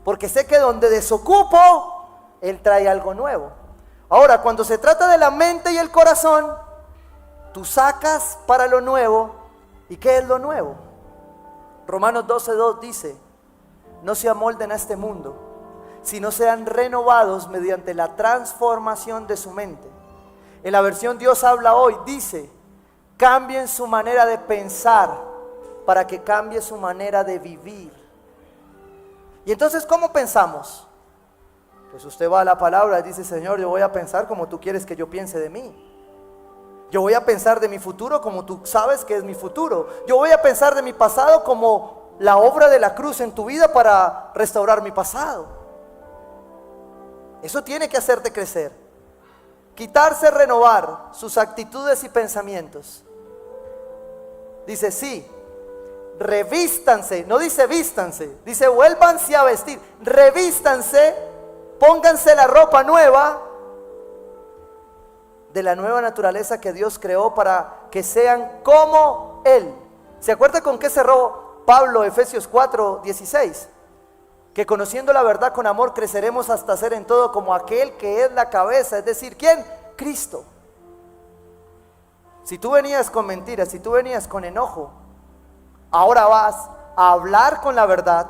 B: porque sé que donde desocupo, Él trae algo nuevo. Ahora, cuando se trata de la mente y el corazón, tú sacas para lo nuevo. ¿Y qué es lo nuevo? Romanos 12:2 dice, no se amolden a este mundo, sino sean renovados mediante la transformación de su mente. En la versión Dios habla hoy, dice, cambien su manera de pensar para que cambie su manera de vivir. Y entonces, ¿cómo pensamos? Pues usted va a la palabra y dice, Señor, yo voy a pensar como tú quieres que yo piense de mí. Yo voy a pensar de mi futuro como tú sabes que es mi futuro. Yo voy a pensar de mi pasado como la obra de la cruz en tu vida para restaurar mi pasado. Eso tiene que hacerte crecer. Quitarse, renovar sus actitudes y pensamientos. Dice, sí, revístanse, no dice vístanse, dice vuélvanse a vestir, revístanse, pónganse la ropa nueva de la nueva naturaleza que Dios creó para que sean como Él. ¿Se acuerda con qué cerró Pablo Efesios 4:16? Que conociendo la verdad con amor creceremos hasta ser en todo como aquel que es la cabeza, es decir, ¿quién? Cristo. Si tú venías con mentiras, si tú venías con enojo, ahora vas a hablar con la verdad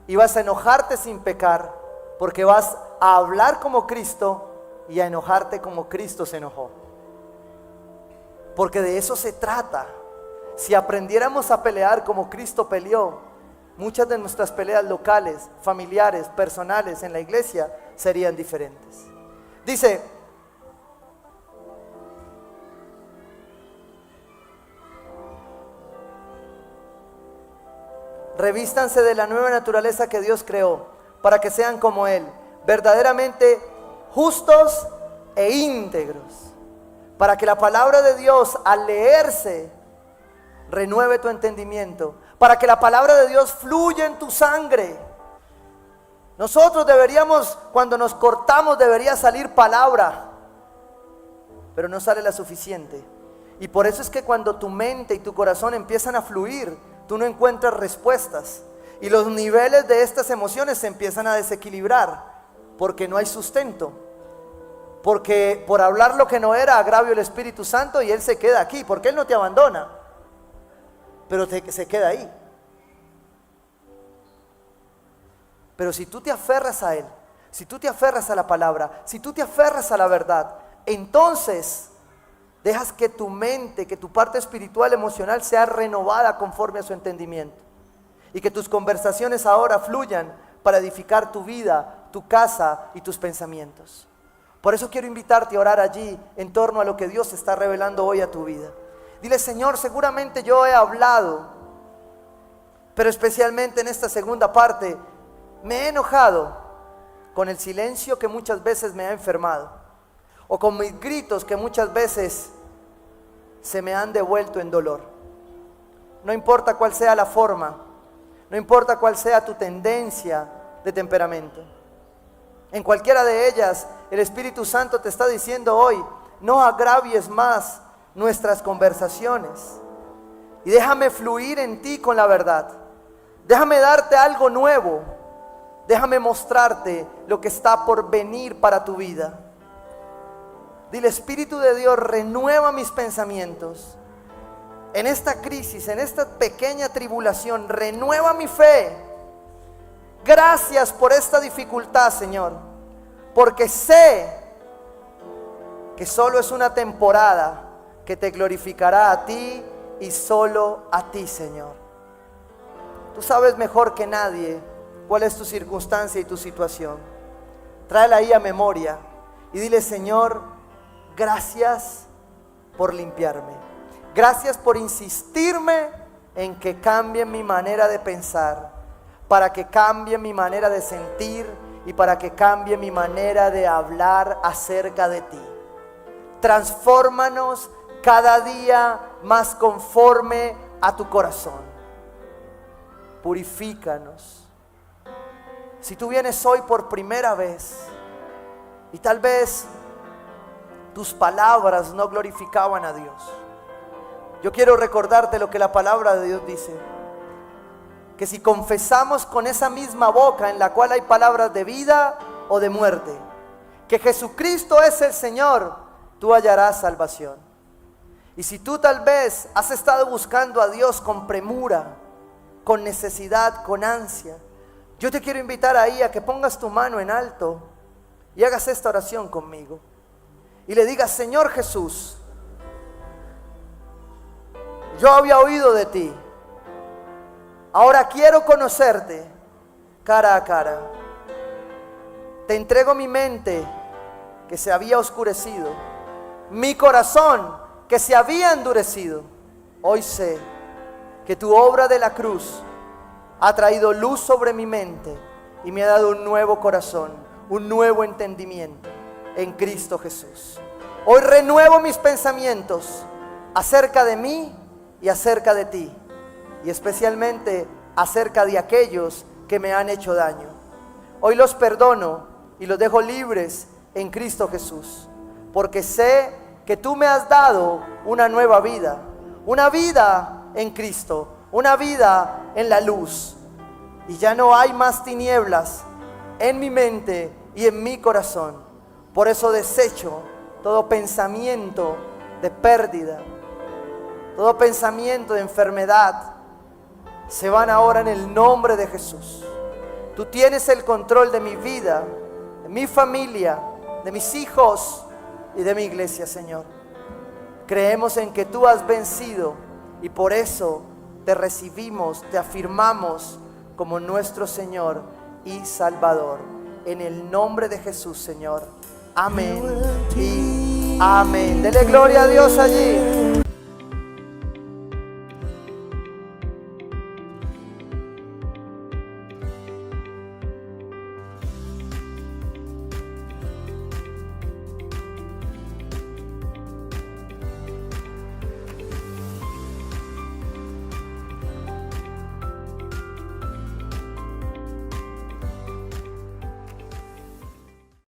B: y vas a enojarte sin pecar, porque vas a hablar como Cristo y a enojarte como Cristo se enojó. Porque de eso se trata. Si aprendiéramos a pelear como Cristo peleó, muchas de nuestras peleas locales, familiares, personales en la iglesia serían diferentes. Dice, revístanse de la nueva naturaleza que Dios creó para que sean como Él, verdaderamente justos e íntegros, para que la palabra de Dios al leerse renueve tu entendimiento, para que la palabra de Dios fluya en tu sangre. Nosotros deberíamos, cuando nos cortamos, debería salir palabra, pero no sale la suficiente. Y por eso es que cuando tu mente y tu corazón empiezan a fluir, tú no encuentras respuestas. Y los niveles de estas emociones se empiezan a desequilibrar, porque no hay sustento. Porque por hablar lo que no era, agravio el Espíritu Santo y Él se queda aquí, porque Él no te abandona, pero se queda ahí. Pero si tú te aferras a Él, si tú te aferras a la palabra, si tú te aferras a la verdad, entonces dejas que tu mente, que tu parte espiritual, emocional sea renovada conforme a su entendimiento. Y que tus conversaciones ahora fluyan para edificar tu vida, tu casa y tus pensamientos. Por eso quiero invitarte a orar allí en torno a lo que Dios está revelando hoy a tu vida. Dile: Señor, seguramente yo he hablado, pero especialmente en esta segunda parte me he enojado con el silencio que muchas veces me ha enfermado, o con mis gritos que muchas veces se me han devuelto en dolor. No importa cuál sea la forma, no importa cuál sea tu tendencia de temperamento, en cualquiera de ellas el Espíritu Santo te está diciendo hoy: no agravies más nuestras conversaciones y déjame fluir en ti con la verdad. Déjame darte algo nuevo, déjame mostrarte lo que está por venir para tu vida. Dile: Espíritu de Dios, renueva mis pensamientos. En esta crisis, en esta pequeña tribulación, renueva mi fe. Gracias por esta dificultad, Señor, porque sé que solo es una temporada que te glorificará a ti y solo a ti, Señor. Tú sabes mejor que nadie cuál es tu circunstancia y tu situación. Tráela ahí a memoria y dile: Señor, gracias por limpiarme. Gracias por insistirme en que cambie mi manera de pensar, para que cambie mi manera de sentir y para que cambie mi manera de hablar acerca de ti. Transfórmanos cada día más conforme a tu corazón. Purifícanos. Si tú vienes hoy por primera vez y tal vez tus palabras no glorificaban a Dios, yo quiero recordarte lo que la palabra de Dios dice: que si confesamos con esa misma boca en la cual hay palabras de vida o de muerte, que Jesucristo es el Señor, tú hallarás salvación. Y si tú tal vez has estado buscando a Dios con premura, con necesidad, con ansia, yo te quiero invitar ahí a que pongas tu mano en alto y hagas esta oración conmigo. Y le digas: Señor Jesús, yo había oído de ti, ahora quiero conocerte cara a cara. Te entrego mi mente que se había oscurecido, mi corazón que se había endurecido. Hoy sé que tu obra de la cruz ha traído luz sobre mi mente y me ha dado un nuevo corazón, un nuevo entendimiento en Cristo Jesús. Hoy renuevo mis pensamientos acerca de mí y acerca de ti, y especialmente acerca de aquellos que me han hecho daño. Hoy los perdono y los dejo libres en Cristo Jesús, porque sé que tú me has dado una nueva vida, una vida en Cristo, una vida en la luz, y ya no hay más tinieblas en mi mente y en mi corazón. Por eso desecho todo pensamiento de pérdida, todo pensamiento de enfermedad. Se van ahora en el nombre de Jesús. Tú tienes el control de mi vida, de mi familia, de mis hijos y de mi iglesia, Señor. Creemos en que tú has vencido y por eso te recibimos, te afirmamos como nuestro Señor y Salvador. En el nombre de Jesús, Señor. Amén y amén. Dele gloria a Dios allí.